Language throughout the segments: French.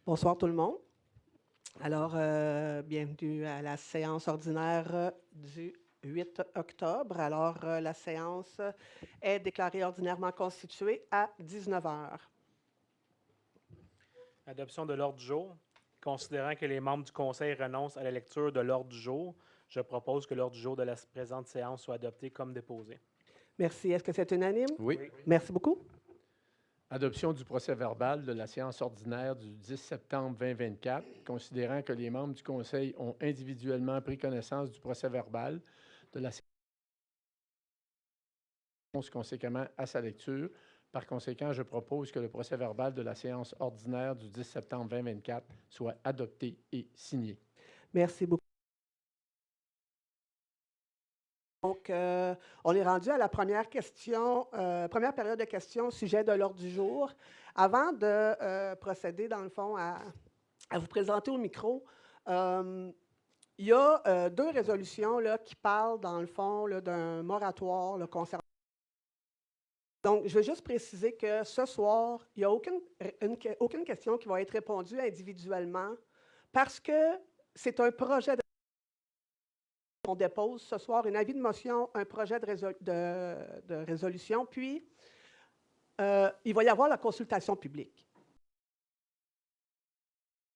Bonsoir tout le monde. Alors, bienvenue à la séance ordinaire du 8 octobre. Alors, la séance est déclarée ordinairement constituée à 19 heures. Adoption de l'ordre du jour. Considérant que les membres du Conseil renoncent à la lecture de l'ordre du jour, je propose que l'ordre du jour de la présente séance soit adopté comme déposé. Merci. Est-ce que c'est unanime? Oui. Merci beaucoup. Adoption du procès-verbal de la séance ordinaire du 10 septembre 2024, considérant que les membres du Conseil ont individuellement pris connaissance du procès-verbal de la séance conséquemment à sa lecture. Par conséquent, je propose que le procès-verbal de la séance ordinaire du 10 septembre 2024 soit adopté et signé. Merci beaucoup. Donc, on est rendu à la première question, première période de questions au sujet de l'ordre du jour. Avant de procéder, dans le fond, à vous présenter au micro, il y a deux résolutions là, qui parlent, dans le fond, là, d'un moratoire là, concernant. Donc, je veux juste préciser que ce soir, il n'y a aucune question qui va être répondue individuellement parce que c'est un projet de. On dépose ce soir un avis de motion, un projet de résolution, puis il va y avoir la consultation publique.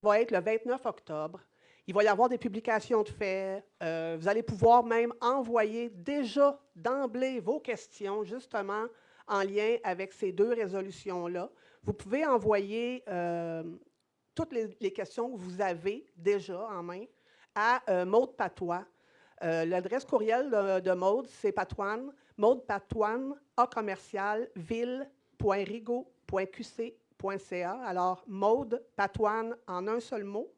Ça va être le 29 octobre. Il va y avoir des publications de faits. Vous allez pouvoir même envoyer déjà d'emblée vos questions, justement, en lien avec ces deux résolutions-là. Vous pouvez envoyer toutes les questions que vous avez déjà en main à Maude Patois. L'adresse courriel de Maude, c'est Patoine, maudepatoine, A-commercial, ville.rigaud.qc.ca. Alors, Maude Patoine en un seul mot,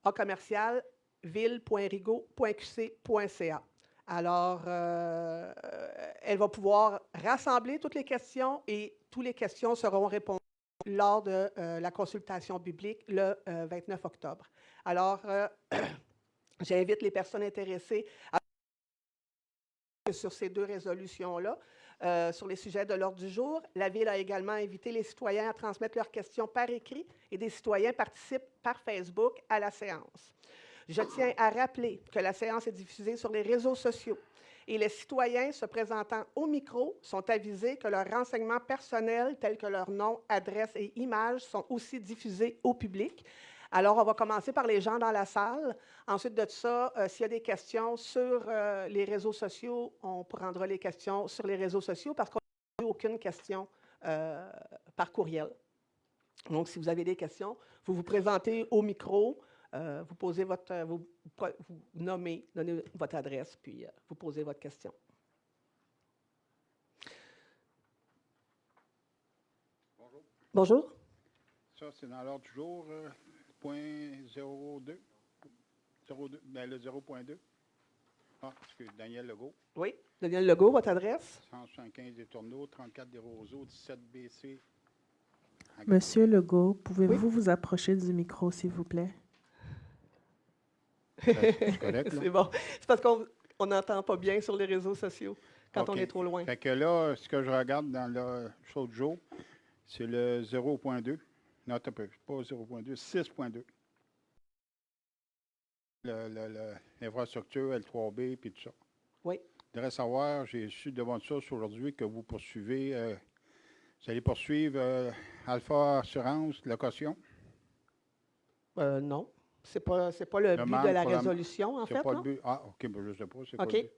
A-commercial, ville.rigaud.qc.ca. Alors, elle va pouvoir rassembler toutes les questions et toutes les questions seront répondues lors de la consultation publique le 29 octobre. Alors, j'invite les personnes intéressées sur ces deux résolutions-là, sur les sujets de l'ordre du jour. La Ville a également invité les citoyens à transmettre leurs questions par écrit et des citoyens participent par Facebook à la séance. Je tiens à rappeler que la séance est diffusée sur les réseaux sociaux et les citoyens se présentant au micro sont avisés que leurs renseignements personnels, tels que leur nom, adresse et image, sont aussi diffusés au public. Alors, on va commencer par les gens dans la salle. Ensuite de ça, s'il y a des questions sur les réseaux sociaux, on prendra les questions sur les réseaux sociaux parce qu'on n'a eu aucune question par courriel. Donc, si vous avez des questions, vous vous présentez au micro, vous posez vous nommez, donnez votre adresse, puis vous posez votre question. Bonjour. Bonjour. Ça, c'est dans l'ordre du jour, point 02. 02, ben le 0.2. Ah, excuse, Daniel Legault. Oui, Daniel Legault, votre adresse? 175 des Tourneaux, 34 des Roseaux, 17 BC. Monsieur Legault, pouvez-vous vous approcher du micro, s'il vous plaît? C'est correct, là? C'est bon. C'est parce qu'on n'entend pas bien sur les réseaux sociaux quand on est trop loin. Fait que là, ce que je regarde dans le show de jour, c'est le 0.2. Non, t'as pas 0.2, 6.2. L'infrastructure, L3B, puis tout ça. Oui. Je voudrais savoir, j'ai su devant de ça aujourd'hui que vous poursuivez, vous allez poursuivre Alpha Assurance, location? Non. C'est pas le but de la résolution, en fait, pas non? le but. Ah, OK, ben je ne sais pas. C'est quoi OK. le but?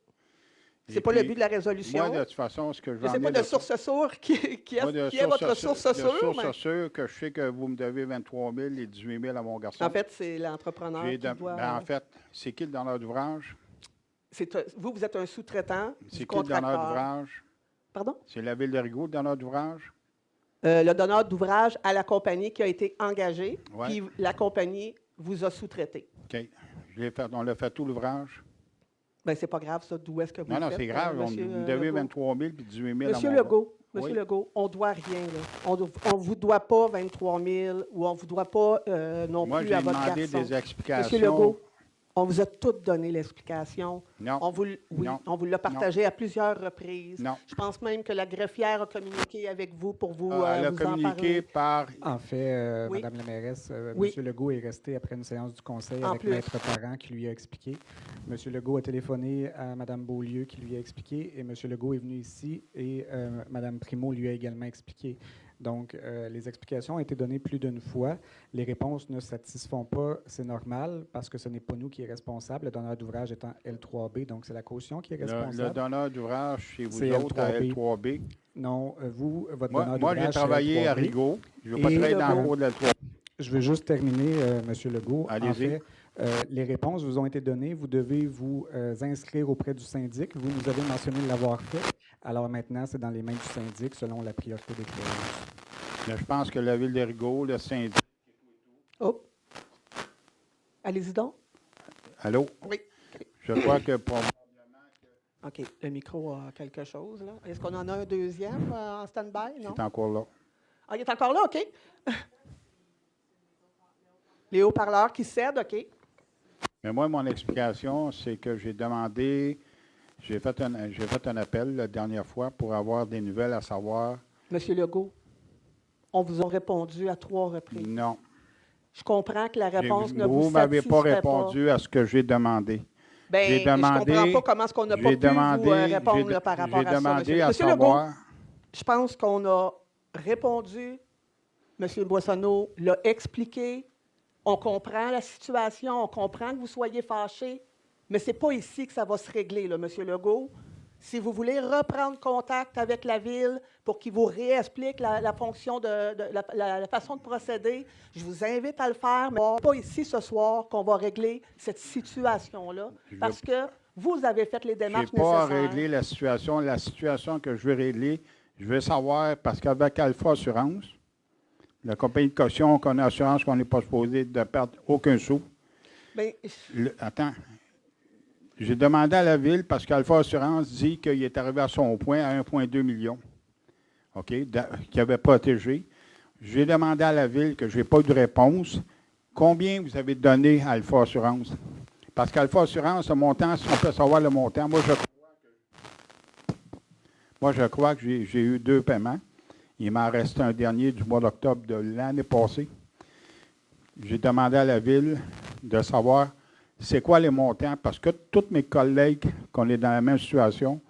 C'est pas le but de la résolution. Moi, de toute façon, ce que je veux je ne sais pas de source sûre qui est votre source sûre. De source sûre que je sais que vous me devez 23 000 et 18 000 à mon garçon. En fait, c'est l'entrepreneur qui doit... Ben, en fait, c'est qui le donneur d'ouvrage? Vous êtes un sous-traitant du contracteur. C'est qui le donneur d'ouvrage? Pardon? C'est la Ville de Rigaud, le donneur d'ouvrage? Le donneur d'ouvrage à la compagnie qui a été engagée, Ouais. puis la compagnie vous a sous-traité. OK. On l'a fait tout l'ouvrage? Bien, c'est pas grave, ça. D'où est-ce que vous le faites? Non, c'est grave. On me devait 23 000 puis 18 000 Monsieur Legault, Monsieur Legault, on ne doit rien. Là. On ne vous doit pas 23 000 ou on ne vous doit pas non Moi, plus à votre garçon. j'ai demandé des explications. Monsieur Legault, On vous a toutes donné l'explication. Non. Oui, Non. on vous l'a partagé à plusieurs reprises. Non. Je pense même que la greffière a communiqué avec vous pour vous, Elle a vous en communiqué parler. par... En fait, Oui. Madame la mairesse, Oui. M. Legault est resté après une séance du conseil En avec plus. Maître Parent qui lui a expliqué. M. Legault a téléphoné à Mme Beaulieu qui lui a expliqué et M. Legault est venu ici et Mme Primo lui a également expliqué. Donc, les explications ont été données plus d'une fois. Les réponses ne satisfont pas, c'est normal, parce que ce n'est pas nous qui est responsable, le donneur d'ouvrage étant L3B, donc c'est la caution qui est Le responsable. donneur d'ouvrage chez vous C'est autres à L3B. L3B. Non, vous, votre Moi, donneur moi d'ouvrage, j'ai c'est travaillé à L3B. Rigaud. Je ne veux pas Et travailler dans Legault. le cours de L3B. Je veux juste terminer, M. Legault. En Allez-y. fait, les réponses vous ont été données. Vous devez vous inscrire auprès du syndic. Vous nous avez mentionné l'avoir fait. Alors maintenant, c'est dans les mains du syndic selon la priorité des créances. Mais je pense que la ville de Rigaud, le syndic... Oh. Allez-y donc. Allô? Oui. Je crois que pour... OK. Le micro a quelque chose, là. Est-ce qu'on en a un deuxième en stand-by? Non? C'est encore là. Ah, il est encore là? OK. Les haut-parleurs qui cèdent, OK. Mais moi, mon explication, c'est que j'ai demandé... J'ai fait un appel la dernière fois pour avoir des nouvelles, à savoir... Monsieur Legault, on vous a répondu à 3 reprises. Non. Je comprends que la réponse ne vous Vous ne m'avez pas satisfait répondu à ce que j'ai demandé. Ben, J'ai demandé- je comprends pas comment est-ce qu'on n'a pas J'ai pu demandé, vous répondre là, par rapport j'ai à ça, demandé monsieur. à Monsieur savoir... Legault, je pense qu'on a répondu. Monsieur Boissonneau l'a expliqué. On comprend la situation, on comprend que vous soyez fâché, mais ce n'est pas ici que ça va se régler, là, Monsieur Legault. Si vous voulez reprendre contact avec la Ville pour qu'il vous réexplique la fonction la façon de procéder, je vous invite à le faire, mais ce n'est pas ici ce soir qu'on va régler cette situation-là, parce que vous avez fait les Je n'ai démarches pas nécessaires. réglé la situation. La situation que je veux régler, je veux savoir, parce qu'avec Alpha Assurance, la compagnie de caution qu'on a assurance qu'on n'est pas supposé de perdre aucun sou. Bien, Attends. J'ai demandé à la Ville, parce qu'Alpha Assurance dit qu'il est arrivé à son point à 1,2 million, OK, qu'il avait protégé. J'ai demandé à la Ville que je n'ai pas eu de réponse. Combien vous avez donné à Alpha Assurance? Parce qu'Alpha Assurance, le montant, si on peut savoir le montant, moi, je crois que j'ai eu 2 paiements. Il m'en reste un dernier du mois d'octobre de l'année passée. J'ai demandé à la Ville de savoir c'est quoi les montants, parce que tous mes collègues, qu'on est dans la même situation,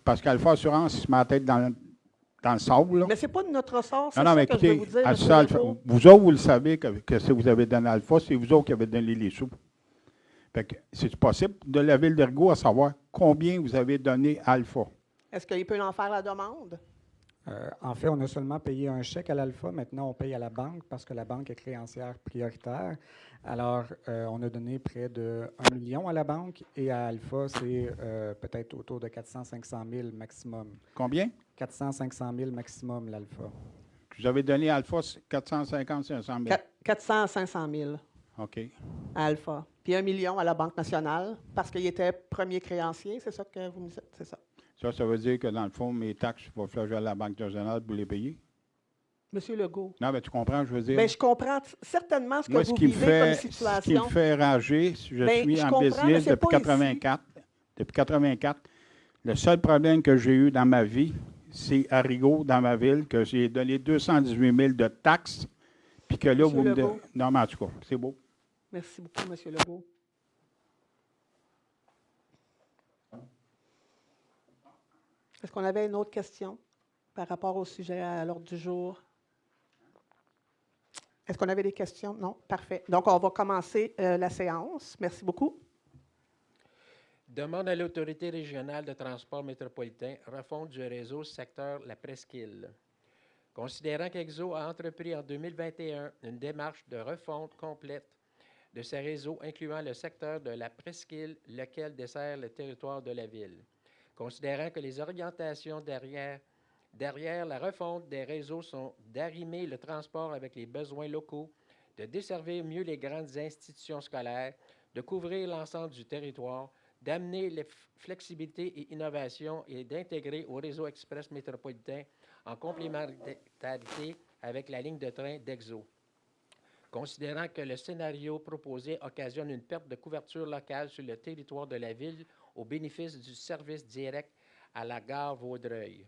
parce qu'Alpha Assurance, il se met la tête dans le sable. Là. mais ce n'est pas de notre sort, c'est Non, ça mais que je veux écoutez, vous dire, à monsieur ça, Legault. vous autres, vous le savez que si vous avez donné Alpha, c'est vous autres qui avez donné les sous. Fait que c'est possible de la Ville d'Ergo à savoir combien vous avez donné à Alpha. Est-ce qu'il peut en faire la demande? En fait, on a seulement payé un chèque à l'Alpha. Maintenant, on paye à la banque parce que la banque est créancière prioritaire. Alors, on a donné près de 1 million à la banque et à Alpha, c'est peut-être autour de 400-500 000 maximum. Combien? 400-500 000 maximum, l'Alpha. Vous avez donné à Alpha 450-500 000. 400 à 500 000 OK. à Alpha. Puis 1 million à la Banque nationale parce qu'il était premier créancier, c'est ça que vous me dites? C'est ça. Ça veut dire que dans le fond, mes taxes, il va falloir que j'aille à la Banque nationale pour les payer? Monsieur Legault. Non, mais tu comprends, je veux dire. Bien, je comprends certainement ce que Moi, vous vivez comme ce qui situation. me fait rager, je Ben, suis je en comprends, mais business c'est depuis pas ici. 84. Depuis 84. Le seul problème que j'ai eu dans ma vie, c'est à Rigaud, dans ma ville, que j'ai donné 218 000 de taxes, puis que là, Monsieur vous me Legault. dites... Non, mais en tout cas, c'est beau. Merci beaucoup, Monsieur Legault. Est-ce qu'on avait une autre question par rapport au sujet à l'ordre du jour? Est-ce qu'on avait des questions? Non? Parfait. Donc, on va commencer la séance. Merci beaucoup. Demande à l'Autorité régionale de transport métropolitain refonte du réseau secteur La Presqu'île. Considérant qu'Exo a entrepris en 2021 une démarche de refonte complète de ses réseaux, incluant le secteur de La Presqu'île, lequel dessert le territoire de la ville. Considérant que les orientations derrière la refonte des réseaux sont d'arrimer le transport avec les besoins locaux, de desservir mieux les grandes institutions scolaires, de couvrir l'ensemble du territoire, d'amener les flexibilité et innovation et d'intégrer au réseau express métropolitain en complémentarité avec la ligne de train d'Exo. Considérant que le scénario proposé occasionne une perte de couverture locale sur le territoire de la ville au bénéfice du service direct à la gare Vaudreuil.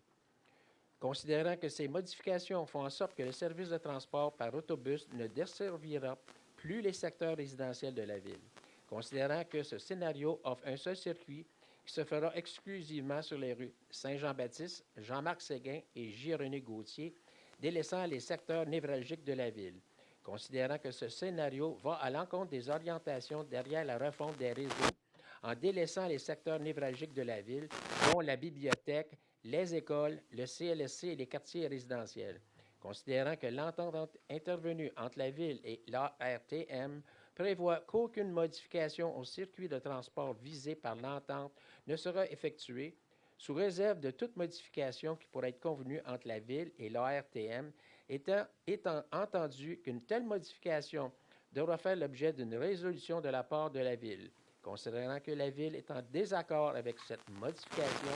Considérant que ces modifications font en sorte que le service de transport par autobus ne desservira plus les secteurs résidentiels de la ville. Considérant que ce scénario offre un seul circuit qui se fera exclusivement sur les rues Saint-Jean-Baptiste, Jean-Marc Séguin et J-René Gauthier, délaissant les secteurs névralgiques de la ville. Considérant que ce scénario va à l'encontre des orientations derrière la refonte des réseaux en délaissant les secteurs névralgiques de la ville, dont la bibliothèque, les écoles, le CLSC et les quartiers résidentiels. Considérant que l'entente intervenue entre la Ville et l'ARTM prévoit qu'aucune modification au circuit de transport visé par l'entente ne sera effectuée, sous réserve de toute modification qui pourrait être convenue entre la Ville et l'ARTM, étant entendu qu'une telle modification devra faire l'objet d'une résolution de la part de la Ville. Considérant que la Ville est en désaccord avec cette modification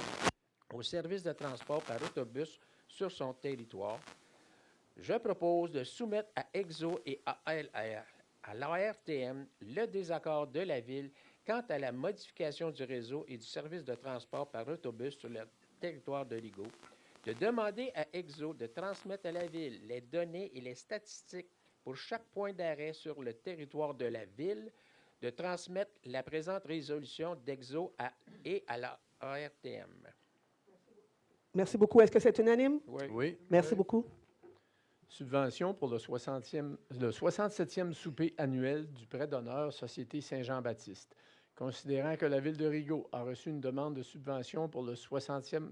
au service de transport par autobus sur son territoire, je propose de soumettre à EXO et à l'ARTM le désaccord de la Ville quant à la modification du réseau et du service de transport par autobus sur le territoire de Rigaud, de demander à EXO de transmettre à la Ville les données et les statistiques pour chaque point d'arrêt sur le territoire de la Ville, de transmettre la présente résolution d'EXO et à la ARTM. Merci beaucoup. Est-ce que c'est unanime? Oui. Merci beaucoup. Subvention pour le 67e souper annuel du prêt d'honneur Société Saint-Jean-Baptiste. Considérant que la Ville de Rigaud a reçu une demande de subvention pour le 67e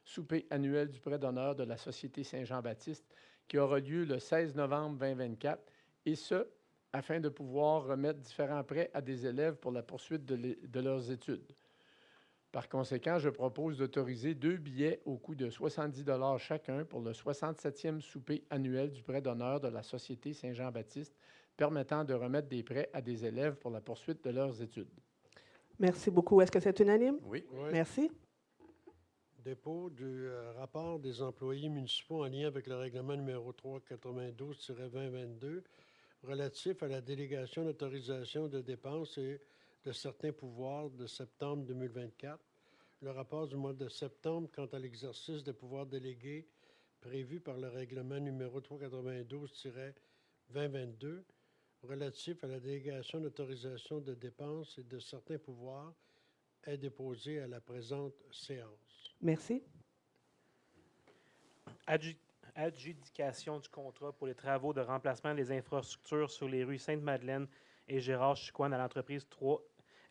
souper annuel du prêt d'honneur de la Société Saint-Jean-Baptiste qui aura lieu le 16 novembre 2024, et ce, afin de pouvoir remettre différents prêts à des élèves pour la poursuite de leurs études. Par conséquent, je propose d'autoriser 2 billets au coût de 70 $ chacun pour le 67e souper annuel du prêt d'honneur de la Société Saint-Jean-Baptiste, permettant de remettre des prêts à des élèves pour la poursuite de leurs études. Merci beaucoup. Est-ce que c'est unanime? Oui. Merci. Dépôt du rapport des employés municipaux en lien avec le règlement numéro 392-2022 relatif à la délégation d'autorisation de dépenses et de certains pouvoirs de septembre 2024. Le rapport du mois de septembre quant à l'exercice des pouvoirs délégués prévus par le règlement numéro 392-2022 relatif à la délégation d'autorisation de dépenses et de certains pouvoirs est déposé à la présente séance. Merci. Adjudication du contrat pour les travaux de remplacement des infrastructures sur les rues Sainte-Madeleine et Gérard-Chicoine à l'entreprise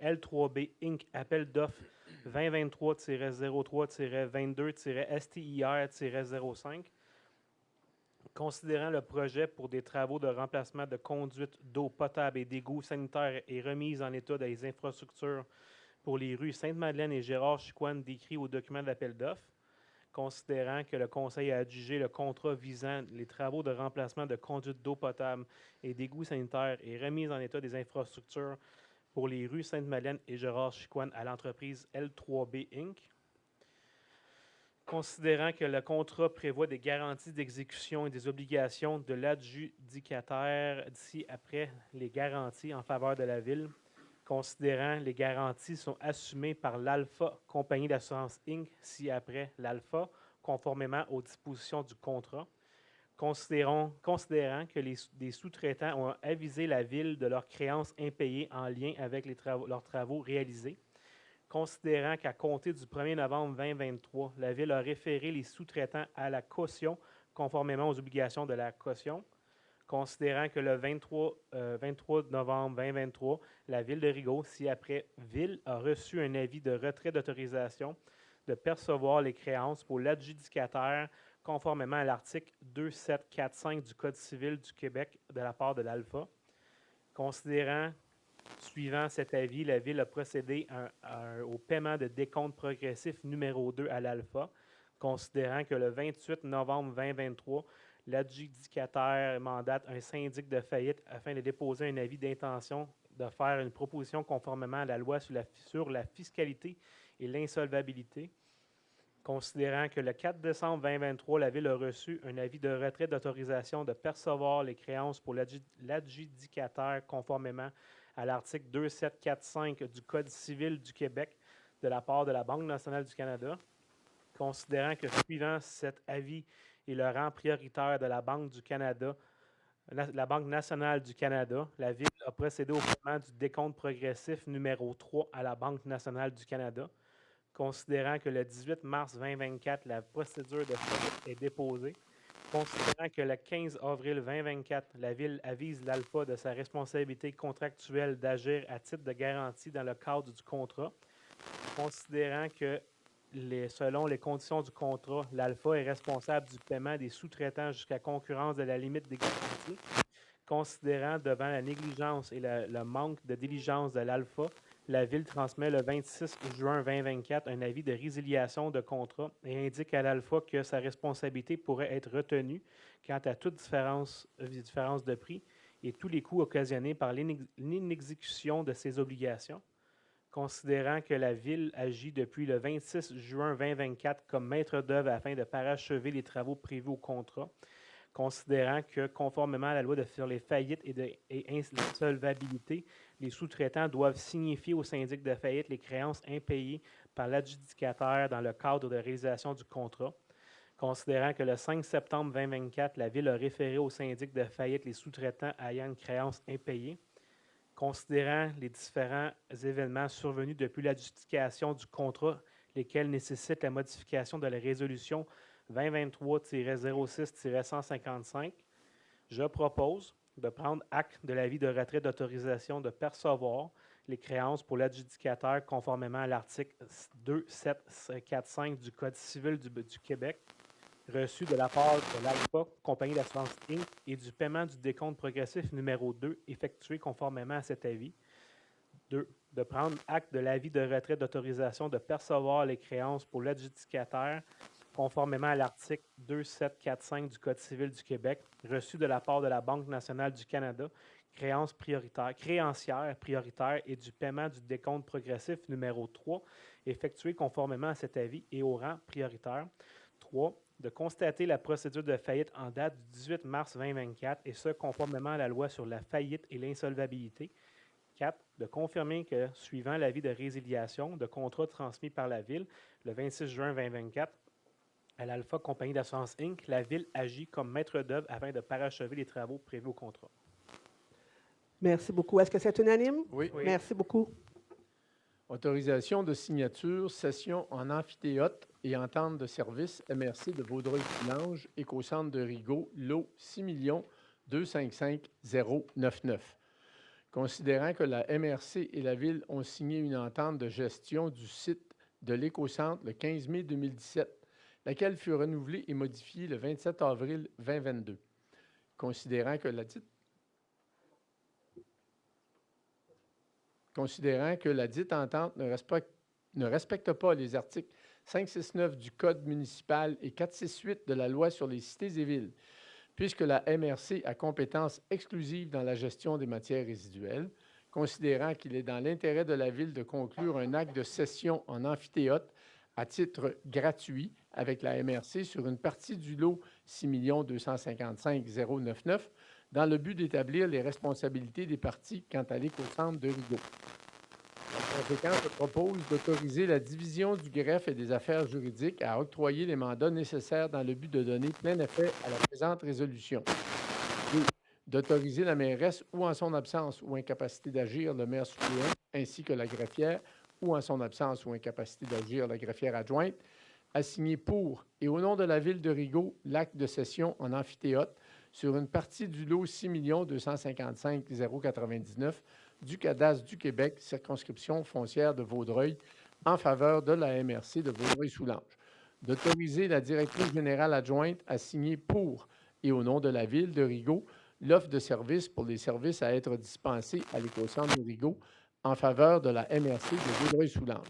L3B Inc. Appel d'offres 2023-03-22-STIR-05. Considérant le projet pour des travaux de remplacement de conduites d'eau potable et d'égouts sanitaires et remise en état des infrastructures pour les rues Sainte-Madeleine et Gérard-Chicoine décrits au document d'appel d'offres, considérant que le Conseil a adjugé le contrat visant les travaux de remplacement de conduites d'eau potable et d'égouts sanitaires et remise en état des infrastructures pour les rues Sainte-Madeleine et Gérard-Chicoine à l'entreprise L3B Inc., considérant que le contrat prévoit des garanties d'exécution et des obligations de l'adjudicataire d'ici après les garanties en faveur de la Ville, considérant les garanties sont assumées par l'Alpha Compagnie d'assurance Inc. ci-après l'Alpha, conformément aux dispositions du contrat, considérant que des sous-traitants ont avisé la Ville de leurs créances impayées en lien avec leurs travaux réalisés, considérant qu'à compter du 1er novembre 2023, la Ville a référé les sous-traitants à la caution conformément aux obligations de la caution, considérant que le 23 novembre 2023, la Ville de Rigaud, ci-après Ville, a reçu un avis de retrait d'autorisation de percevoir les créances pour l'adjudicataire conformément à l'article 2745 du Code civil du Québec de la part de l'Alpha. Considérant, suivant cet avis, la Ville a procédé au paiement de décompte progressif numéro 2 à l'Alpha, considérant que le 28 novembre 2023, l'adjudicataire mandate un syndic de faillite afin de déposer un avis d'intention de faire une proposition conformément à la loi sur la fiscalité et l'insolvabilité. Considérant que le 4 décembre 2023, la Ville a reçu un avis de retrait d'autorisation de percevoir les créances pour l'adjudicataire conformément à l'article 2745 du Code civil du Québec de la part de la Banque nationale du Canada. Considérant que suivant cet avis et le rang prioritaire de la Banque du Canada, la Banque nationale du Canada, la Ville a procédé au paiement du décompte progressif numéro 3 à la Banque nationale du Canada. Considérant que le 18 mars 2024, la procédure de faillite est déposée. Considérant que le 15 avril 2024, la Ville avise l'ALPA de sa responsabilité contractuelle d'agir à titre de garantie dans le cadre du contrat. Considérant que, selon les conditions du contrat, l'ALPA est responsable du paiement des sous-traitants jusqu'à concurrence de la limite des garanties. Considérant devant la négligence et le manque de diligence de l'ALPA, la Ville transmet le 26 juin 2024 un avis de résiliation de contrat et indique à l'ALPA que sa responsabilité pourrait être retenue quant à toute différence de prix et tous les coûts occasionnés par l'inexécution de ses obligations. Considérant que la Ville agit depuis le 26 juin 2024 comme maître d'œuvre afin de parachever les travaux prévus au contrat, considérant que, conformément à la loi sur les faillites et l'insolvabilité, les sous-traitants doivent signifier au syndic de faillite les créances impayées par l'adjudicataire dans le cadre de réalisation du contrat. Considérant que le 5 septembre 2024, la Ville a référé au syndic de faillite les sous-traitants ayant une créance impayée. Considérant les différents événements survenus depuis l'adjudication du contrat, lesquels nécessitent la modification de la résolution 2023-06-155, je propose de prendre acte de l'avis de retrait d'autorisation de percevoir les créances pour l'adjudicataire conformément à l'article 2745 du Code civil du Québec, reçu de la part de l'ALPA, Compagnie d'assurance Inc., et du paiement du décompte progressif numéro 2, effectué conformément à cet avis. 2. De prendre acte de l'avis de retrait d'autorisation de percevoir les créances pour l'adjudicataire conformément à l'article 2745 du Code civil du Québec, reçu de la part de la Banque nationale du Canada, créancière prioritaire et du paiement du décompte progressif numéro 3, effectué conformément à cet avis et au rang prioritaire. 3. De constater la procédure de faillite en date du 18 mars 2024, et ce, conformément à la loi sur la faillite et l'insolvabilité. 4. De confirmer que, suivant l'avis de résiliation de contrat transmis par la Ville le 26 juin 2024, à l'Alpha Compagnie d'assurance Inc., la Ville agit comme maître d'œuvre afin de parachever les travaux prévus au contrat. Merci beaucoup. Est-ce que c'est unanime? Oui. Merci beaucoup. Autorisation de signature, session en amphithéâtre et entente de service MRC de Vaudreuil-Soulanges, Écocentre de Rigaud, lot 6 255 099. Considérant que la MRC et la Ville ont signé une entente de gestion du site de l'Écocentre le 15 mai 2017, laquelle fut renouvelée et modifiée le 27 avril 2022. Considérant que la dite entente ne respecte pas les articles 569 du Code municipal et 468 de la Loi sur les cités et villes, puisque la MRC a compétence exclusive dans la gestion des matières résiduelles, considérant qu'il est dans l'intérêt de la Ville de conclure un acte de cession en amphithéâtre à titre gratuit avec la MRC sur une partie du lot 6 255 099 dans le but d'établir les responsabilités des parties quant à l'Écocentre de Rigaud. En conséquence, je propose d'autoriser la division du greffe et des affaires juridiques à octroyer les mandats nécessaires dans le but de donner plein effet à la présente résolution. 2. D'autoriser la mairesse ou en son absence ou incapacité d'agir le maire suppléant ainsi que la greffière ou en son absence ou incapacité d'agir la greffière adjointe à signer pour et au nom de la Ville de Rigaud l'acte de cession en amphithéâtre sur une partie du lot 6 255 099 du cadastre du Québec, circonscription foncière de Vaudreuil, en faveur de la MRC de Vaudreuil-Soulanges. D'autoriser la directrice générale adjointe à signer pour et au nom de la Ville de Rigaud l'offre de services pour les services à être dispensés à l'Écocentre de Rigaud en faveur de la MRC de Vaudreuil-Soulanges.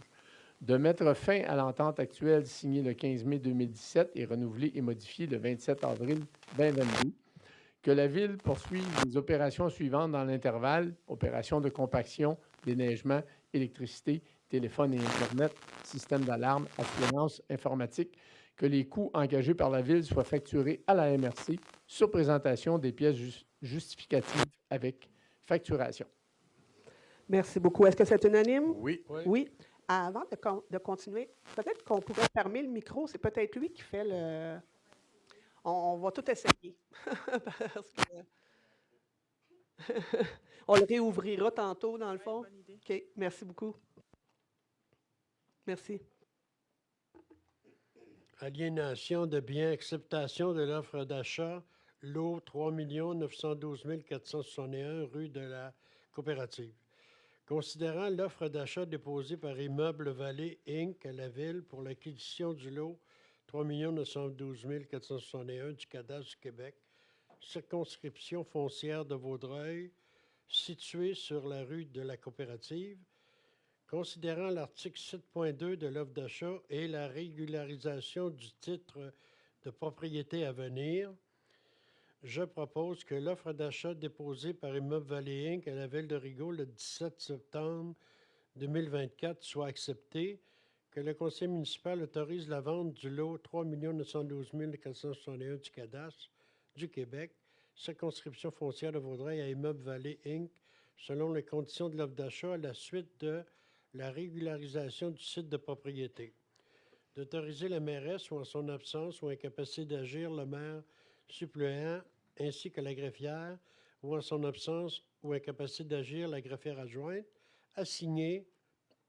De mettre fin à l'entente actuelle signée le 15 mai 2017 et renouvelée et modifiée le 27 avril 2022. Que la Ville poursuive les opérations suivantes dans l'intervalle: opérations de compaction, déneigement, électricité, téléphone et Internet, système d'alarme, assurance informatique, que les coûts engagés par la Ville soient facturés à la MRC sur présentation des pièces justificatives avec facturation. Merci beaucoup. Est-ce que c'est unanime? Oui. Oui. Avant de continuer, peut-être qu'on pourrait fermer le micro. C'est peut-être lui qui fait le... On va tout essayer. Parce que... On le réouvrira tantôt, dans le fond. OK. Merci beaucoup. Merci. Aliénation de biens, acceptation de l'offre d'achat, lot 3 912 461, rue de la Coopérative. Considérant l'offre d'achat déposée par Immeuble Vallée Inc. à la Ville pour l'acquisition du lot 3 912 461 du Cadastre du Québec, circonscription foncière de Vaudreuil, située sur la rue de la Coopérative, considérant l'article 7.2 de l'offre d'achat et la régularisation du titre de propriété à venir, je propose que l'offre d'achat déposée par Immeuble Vallée Inc. à la Ville de Rigaud le 17 septembre 2024 soit acceptée, que le conseil municipal autorise la vente du lot 3 912 461 du Cadastre du Québec, circonscription foncière de Vaudreuil à Immeuble Vallée Inc., selon les conditions de l'offre d'achat à la suite de la régularisation du site de propriété. D'autoriser la mairesse ou en son absence ou incapacité d'agir le maire suppléant ainsi que la greffière ou en son absence ou incapacité d'agir la greffière adjointe à signer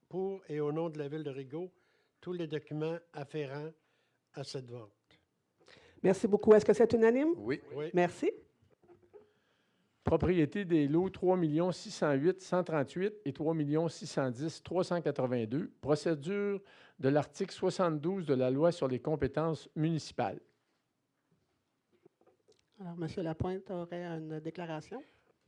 pour et au nom de la Ville de Rigaud tous les documents afférents à cette vente. Merci beaucoup. Est-ce que c'est unanime? Oui. Oui. Merci. Propriété des lots 3 608 138 et 3 610 382. Procédure de l'article 72 de la Loi sur les compétences municipales. Alors, M. Lapointe aurait une déclaration.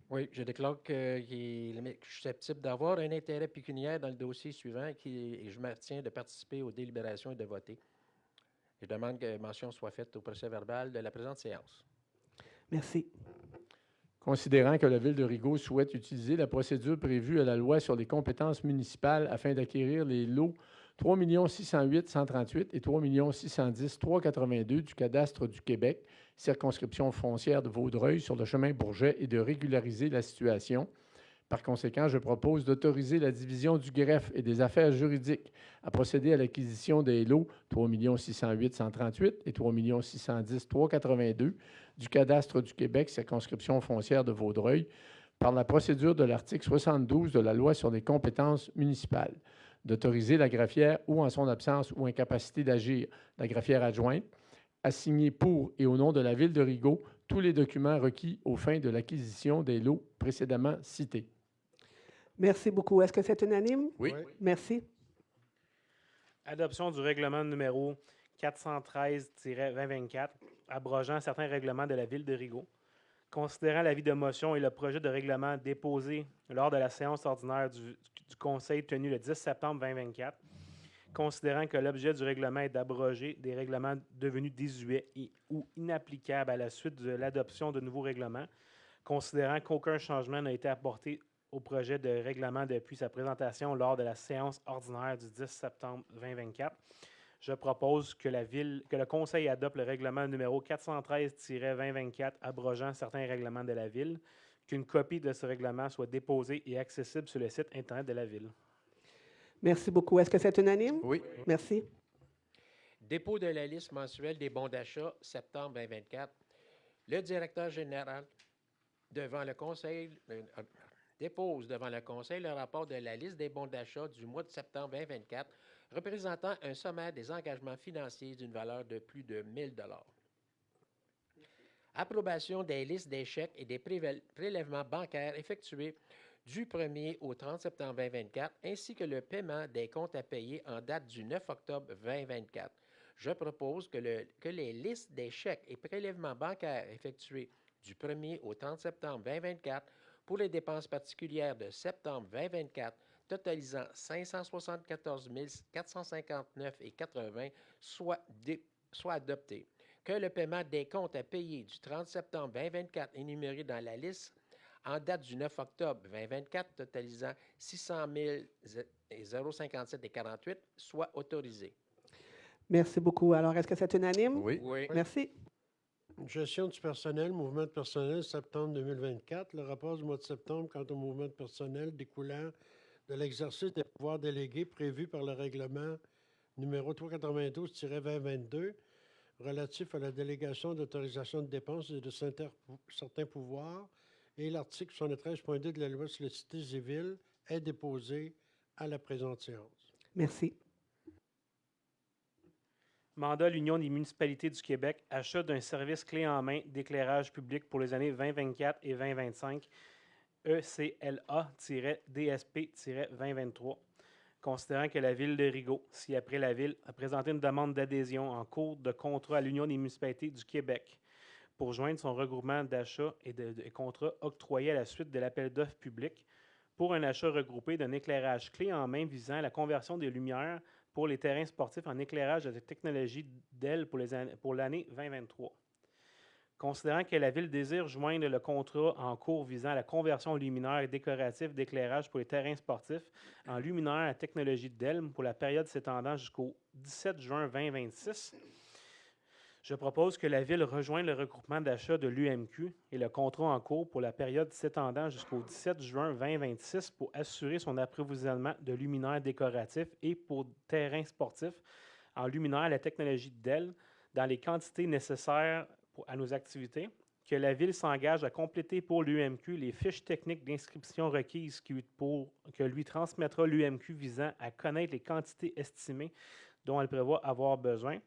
Oui, je déclare que je suis susceptible d'avoir un intérêt pécuniaire dans le dossier suivant et je m'abstiens de participer aux délibérations et de voter. Je demande que mention soit faite au procès-verbal de la présente séance. Merci. Considérant que la Ville de Rigaud souhaite utiliser la procédure prévue à la Loi sur les compétences municipales afin d'acquérir les lots 3 608 138 et 3 610 382 du Cadastre du Québec, circonscription foncière de Vaudreuil sur le chemin Bourget et de régulariser la situation. Par conséquent, je propose d'autoriser la division du greffe et des affaires juridiques à procéder à l'acquisition des lots 3 608 138 et 3 610 382 du Cadastre du Québec, circonscription foncière de Vaudreuil, par la procédure de l'article 72 de la Loi sur les compétences municipales, d'autoriser la greffière ou en son absence ou incapacité d'agir, la greffière adjointe, à signer pour et au nom de la Ville de Rigaud tous les documents requis aux fins de l'acquisition des lots précédemment cités. Merci beaucoup. Est-ce que c'est unanime? Oui. Merci. Adoption du règlement numéro 413-2024, abrogeant certains règlements de la Ville de Rigaud. Considérant l'avis de motion et le projet de règlement déposé lors de la séance ordinaire du Conseil tenue le 10 septembre 2024, considérant que l'objet du règlement est d'abroger des règlements devenus désuets et ou inapplicables à la suite de l'adoption de nouveaux règlements, considérant qu'aucun changement n'a été apporté au projet de règlement depuis sa présentation lors de la séance ordinaire du 10 septembre 2024, je propose que le Conseil adopte le règlement numéro 413-2024 abrogeant certains règlements de la Ville, qu'une copie de ce règlement soit déposée et accessible sur le site Internet de la Ville. Merci beaucoup. Est-ce que c'est unanime? Oui. Merci. Dépôt de la liste mensuelle des bons d'achat, septembre 2024. Le directeur général devant le Conseil dépose devant le Conseil le rapport de la liste des bons d'achat du mois de septembre 2024, représentant un sommaire des engagements financiers d'une valeur de plus de 1 000 $. Approbation des listes des chèques et des prélèvements bancaires effectués du 1er au 30 septembre 2024, ainsi que le paiement des comptes à payer en date du 9 octobre 2024. Je propose que les listes des chèques et prélèvements bancaires effectués du 1er au 30 septembre 2024 pour les dépenses particulières de septembre 2024, totalisant 574 459,80 soit adoptées. Que le paiement des comptes à payer du 30 septembre 2024 énuméré dans la liste en date du 9 octobre 2024 totalisant 600 057,48 soit autorisé. Merci beaucoup. Alors, est-ce que c'est unanime? Oui. Oui. Merci. Gestion du personnel, mouvement de personnel, septembre 2024. Le rapport du mois de septembre quant au mouvement de personnel découlant de l'exercice des pouvoirs délégués prévus par le règlement numéro 392-2022 relatif à la délégation d'autorisation de dépenses et de certains pouvoirs et l'article 73.2 de la loi sur les cités et villes est déposé à la présente séance. Merci. Mandat l'Union des municipalités du Québec, achat d'un service clé en main d'éclairage public pour les années 2024 et 2025, ECLA-DSP-2023. Considérant que la Ville de Rigaud, si après la Ville a présenté une demande d'adhésion en cours de contrat à l'Union des municipalités du Québec pour joindre son regroupement d'achats et de contrats octroyés à la suite de l'appel d'offres public pour un achat regroupé d'un éclairage clé en main visant la conversion des lumières pour les terrains sportifs en éclairage de technologie DEL pour l'année 2023. Considérant que la Ville désire joindre le contrat en cours visant à la conversion luminaire et décorative d'éclairage pour les terrains sportifs en luminaire à technologie DEL pour la période s'étendant jusqu'au 17 juin 2026, je propose que la Ville rejoigne le regroupement d'achat de l'UMQ et le contrat en cours pour la période s'étendant jusqu'au 17 juin 2026 pour assurer son approvisionnement de luminaires décoratifs et pour terrains sportifs en luminaire à la technologie DEL dans les quantités nécessaires à nos activités, que la Ville s'engage à compléter pour l'UMQ les fiches techniques d'inscription requises que lui transmettra l'UMQ visant à connaître les quantités estimées dont elle prévoit avoir besoin,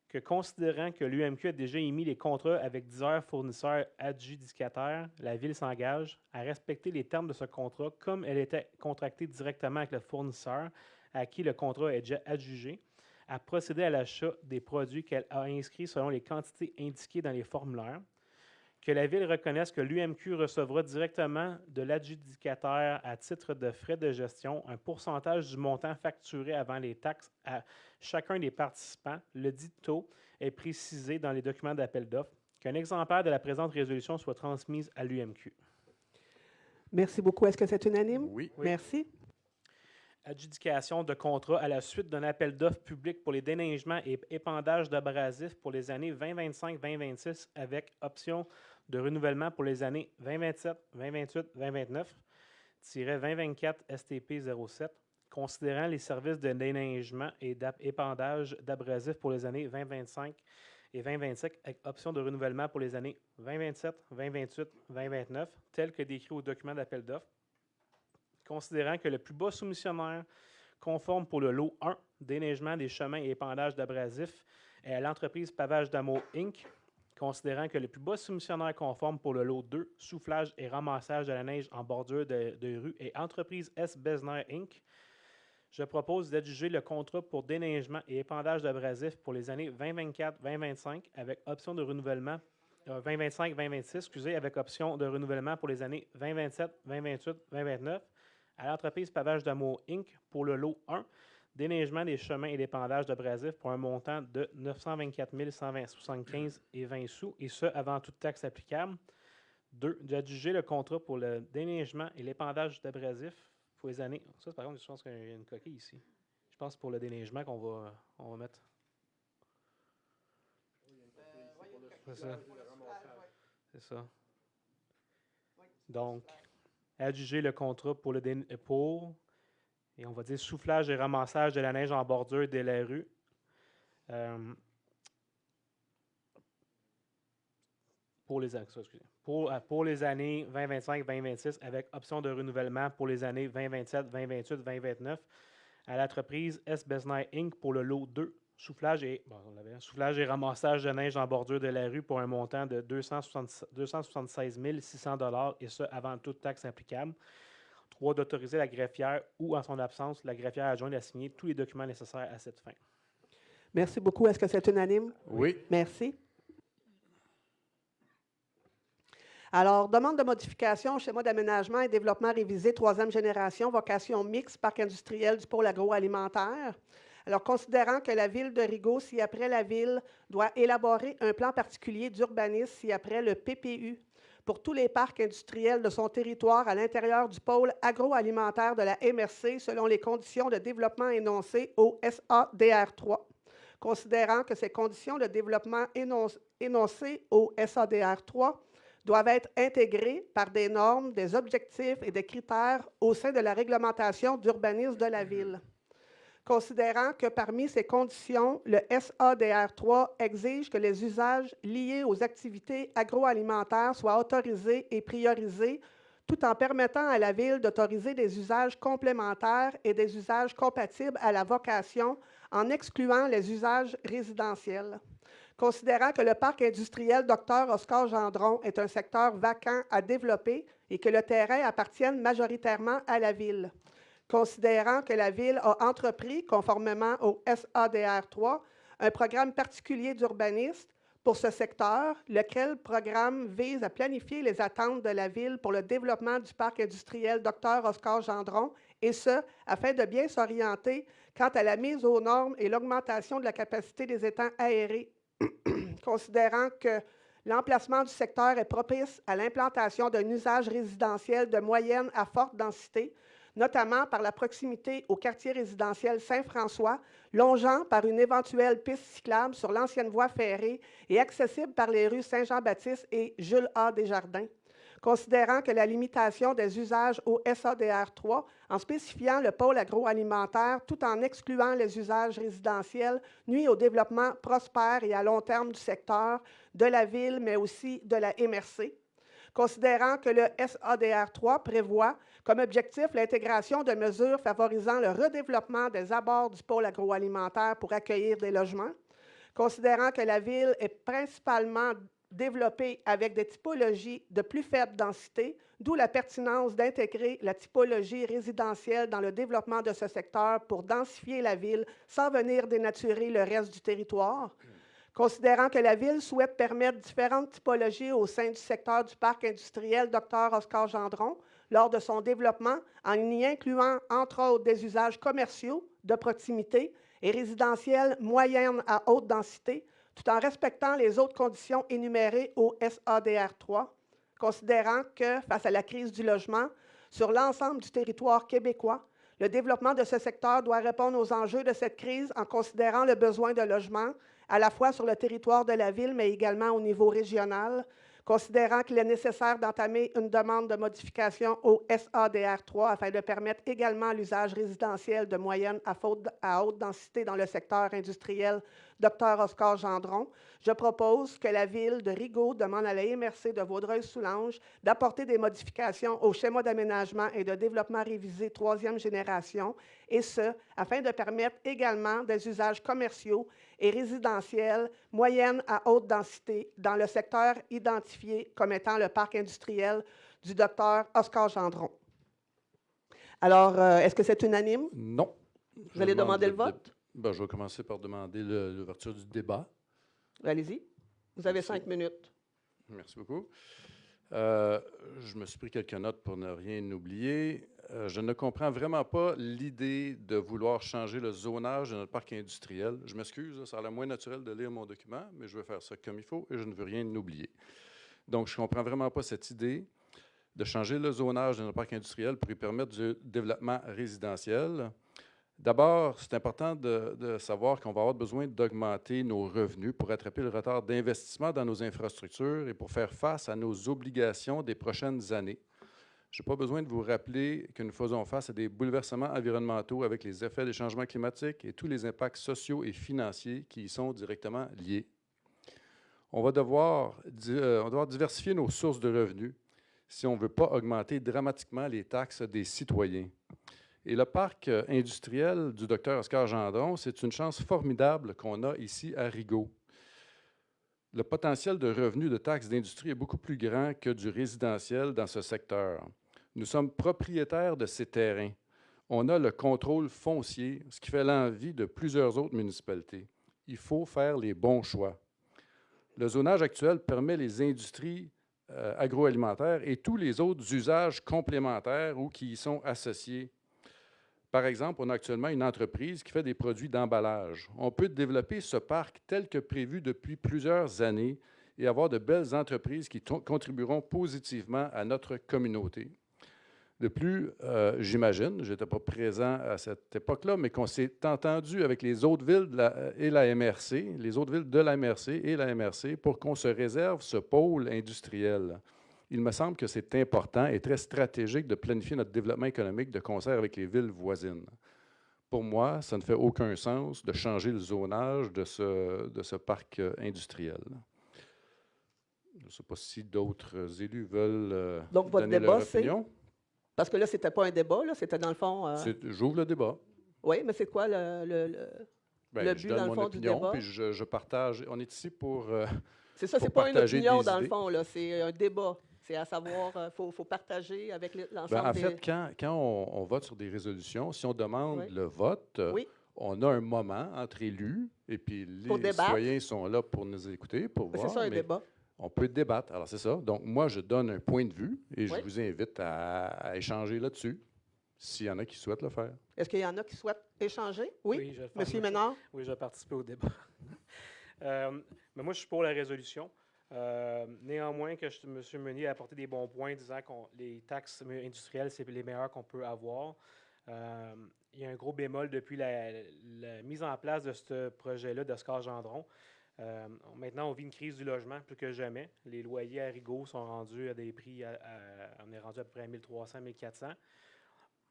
que considérant que l'UMQ a déjà émis les contrats avec divers fournisseurs adjudicataires, la Ville s'engage à respecter les termes de ce contrat comme elle était contractée directement avec le fournisseur à qui le contrat est déjà adjugé, à procéder à l'achat des produits qu'elle a inscrits selon les quantités indiquées dans les formulaires, que la Ville reconnaisse que l'UMQ recevra directement de l'adjudicataire à titre de frais de gestion un pourcentage du montant facturé avant les taxes à chacun des participants. Le dit taux est précisé dans les documents d'appel d'offres, qu'un exemplaire de la présente résolution soit transmise à l'UMQ. Merci beaucoup. Est-ce que c'est unanime? Oui. Merci. Adjudication de contrat à la suite d'un appel d'offres public pour les déneigements et épandages d'abrasifs pour les années 2025-2026 avec option de renouvellement pour les années 2027, 2028, 2029, -2024 STP 07, considérant les services de déneigement et épandage d'abrasifs pour les années 2025 et 2025 avec option de renouvellement pour les années 2027, 2028, 2029, tels que décrits au document d'appel d'offres, considérant que le plus bas soumissionnaire conforme pour le lot 1, déneigement des chemins et épandage d'abrasifs, est à l'entreprise Pavage d'Amour Inc., considérant que le plus bas soumissionnaire conforme pour le lot 2, soufflage et ramassage de la neige en bordure de rue, est entreprise S. Besner Inc., je propose d'adjuger le contrat pour déneigement et épandage d'abrasifs pour les années 2024-2025 avec option de renouvellement 2025-2026, avec option de renouvellement pour les années 2027, 2028, 2029 à l'entreprise Pavage d'Amour Inc. pour le lot 1, déneigement des chemins et l'épandage d'abrasifs pour un montant de 924 175 et 20 sous, et ce, avant toute taxe applicable. 2. D'adjuger le contrat pour le déneigement et l'épandage d'abrasifs pour les années... Ça, par contre, je pense qu'il y a une coquille ici. Je pense pour le déneigement qu'on va mettre. C'est ça. C'est ça. Donc, adjuger le contrat pour et on va dire soufflage et ramassage de la neige en bordure de la rue. Pour les années 2025-2026 avec option de renouvellement pour les années 2027, 2028, 2029 à l'entreprise S. Besner Inc. pour le lot 2, soufflage et ramassage de neige en bordure de la rue pour un montant de 276 600 $ et ce, avant toute taxe applicable. 3. D'autoriser la greffière ou, en son absence, la greffière adjointe à signer tous les documents nécessaires à cette fin. Merci beaucoup. Est-ce que c'est unanime? Oui. Merci. Alors, demande de modification au schéma d'aménagement et développement révisé, 3e génération, vocation mixte, parc industriel du pôle agroalimentaire. Alors, considérant que la Ville de Rigaud, si après la Ville, doit élaborer un plan particulier d'urbanisme, si après le PPU, pour tous les parcs industriels de son territoire à l'intérieur du pôle agroalimentaire de la MRC selon les conditions de développement énoncées au SADR3. Considérant que ces conditions de développement énoncées au SADR3 doivent être intégrées par des normes, des objectifs et des critères au sein de la réglementation d'urbanisme de la Ville. Considérant que parmi ces conditions, le SADR3 exige que les usages liés aux activités agroalimentaires soient autorisés et priorisés, tout en permettant à la Ville d'autoriser des usages complémentaires et des usages compatibles à la vocation, en excluant les usages résidentiels. Considérant que le parc industriel Dr Oscar Gendron est un secteur vacant à développer et que le terrain appartienne majoritairement à la Ville. Considérant que la Ville a entrepris, conformément au SADR3, un programme particulier d'urbanisme pour ce secteur, lequel programme vise à planifier les attentes de la Ville pour le développement du parc industriel Dr Oscar Gendron, et ce, afin de bien s'orienter quant à la mise aux normes et l'augmentation de la capacité des étangs aérés. Considérant que l'emplacement du secteur est propice à l'implantation d'un usage résidentiel de moyenne à forte densité, notamment par la proximité au quartier résidentiel Saint-François, longeant par une éventuelle piste cyclable sur l'ancienne voie ferrée et accessible par les rues Saint-Jean-Baptiste et Jules A. Desjardins. Considérant que la limitation des usages au SADR3, en spécifiant le pôle agroalimentaire tout en excluant les usages résidentiels, nuit au développement prospère et à long terme du secteur, de la Ville, mais aussi de la MRC. Considérant que le SADR3 prévoit comme objectif l'intégration de mesures favorisant le redéveloppement des abords du pôle agroalimentaire pour accueillir des logements. Considérant que la Ville est principalement développée avec des typologies de plus faible densité, d'où la pertinence d'intégrer la typologie résidentielle dans le développement de ce secteur pour densifier la Ville sans venir dénaturer le reste du territoire. Considérant que la Ville souhaite permettre différentes typologies au sein du secteur du parc industriel Dr Oscar Gendron lors de son développement, en y incluant, entre autres, des usages commerciaux de proximité et résidentiels moyenne à haute densité, tout en respectant les autres conditions énumérées au SADR3, considérant que, face à la crise du logement, sur l'ensemble du territoire québécois, le développement de ce secteur doit répondre aux enjeux de cette crise en considérant le besoin de logement, à la fois sur le territoire de la Ville, mais également au niveau régional, considérant qu'il est nécessaire d'entamer une demande de modification au SADR3 afin de permettre également l'usage résidentiel de moyenne à haute densité dans le secteur industriel Dr Oscar Gendron, je propose que la Ville de Rigaud demande à la MRC de Vaudreuil-Soulanges d'apporter des modifications au schéma d'aménagement et de développement révisé 3e génération, et ce, afin de permettre également des usages commerciaux et résidentiels moyenne à haute densité dans le secteur identifié comme étant le parc industriel du Dr Oscar Gendron. Alors, est-ce que c'est unanime? Non. Vous allez demander le vote? Je vais commencer par demander l'ouverture du débat. Allez-y. Vous avez 5 minutes. Merci beaucoup. Je me suis pris quelques notes pour ne rien oublier. Je ne comprends vraiment pas l'idée de vouloir changer le zonage de notre parc industriel. Je m'excuse, ça a l'air moins naturel de lire mon document, mais je vais faire ça comme il faut et je ne veux rien oublier. Donc, je ne comprends vraiment pas cette idée de changer le zonage de notre parc industriel pour y permettre du développement résidentiel. D'abord, c'est important de savoir qu'on va avoir besoin d'augmenter nos revenus pour rattraper le retard d'investissement dans nos infrastructures et pour faire face à nos obligations des prochaines années. Je n'ai pas besoin de vous rappeler que nous faisons face à des bouleversements environnementaux avec les effets des changements climatiques et tous les impacts sociaux et financiers qui y sont directement liés. On va devoir diversifier nos sources de revenus si on ne veut pas augmenter dramatiquement les taxes des citoyens. Et le parc industriel du Dr Oscar Gendron, c'est une chance formidable qu'on a ici à Rigaud. Le potentiel de revenus de taxes d'industrie est beaucoup plus grand que du résidentiel dans ce secteur. Nous sommes propriétaires de ces terrains. On a le contrôle foncier, ce qui fait l'envie de plusieurs autres municipalités. Il faut faire les bons choix. Le zonage actuel permet les industries agroalimentaires et tous les autres usages complémentaires ou qui y sont associés. Par exemple, on a actuellement une entreprise qui fait des produits d'emballage. On peut développer ce parc tel que prévu depuis plusieurs années et avoir de belles entreprises qui contribueront positivement à notre communauté. De plus, j'imagine, je n'étais pas présent à cette époque-là, mais qu'on s'est entendu avec les autres villes et la MRC, les autres villes de la MRC et la MRC, pour qu'on se réserve ce pôle industriel. Il me semble que c'est important et très stratégique de planifier notre développement économique de concert avec les villes voisines. Pour moi, ça ne fait aucun sens de changer le zonage de ce parc industriel. Je ne sais pas si d'autres élus veulent Donc, votre donner leur débat, c'est? opinion. Parce que là, c'était pas un débat, là, c'était dans le fond... J'ouvre le débat. Oui, mais c'est quoi le Bien, but, je donne dans le mon fond, du opinion, débat? puis je partage. On est ici pour... C'est ça, pour c'est pas une partager opinion, des dans le idées. fond, là, c'est un débat. C'est à savoir, faut partager avec l'ensemble En des... fait, quand on vote sur des résolutions, si on demande Oui. le vote, Oui. on a un moment entre élus, et puis Pour les débattre. citoyens sont là pour nous écouter, pour Mais voir. c'est ça, un mais débat. on peut débattre. Alors, c'est ça. Donc, moi, je donne un point de vue, et je Oui. vous invite à échanger là-dessus, s'il y en a qui souhaitent le faire. Est-ce qu'il y en a qui souhaitent échanger? Oui? je vais le faire. Monsieur Ménard? Oui, je vais participer au débat. Mais moi, je suis pour la résolution. Néanmoins, que M. Meunier a apporté des bons points disant que les taxes industrielles, c'est les meilleures qu'on peut avoir. Il y a un gros bémol depuis la mise en place de ce projet-là d'Oscar Gendron. Maintenant, on vit une crise du logement plus que jamais. Les loyers à Rigaud sont rendus à des prix, on est rendu à peu près à 1300, 1400.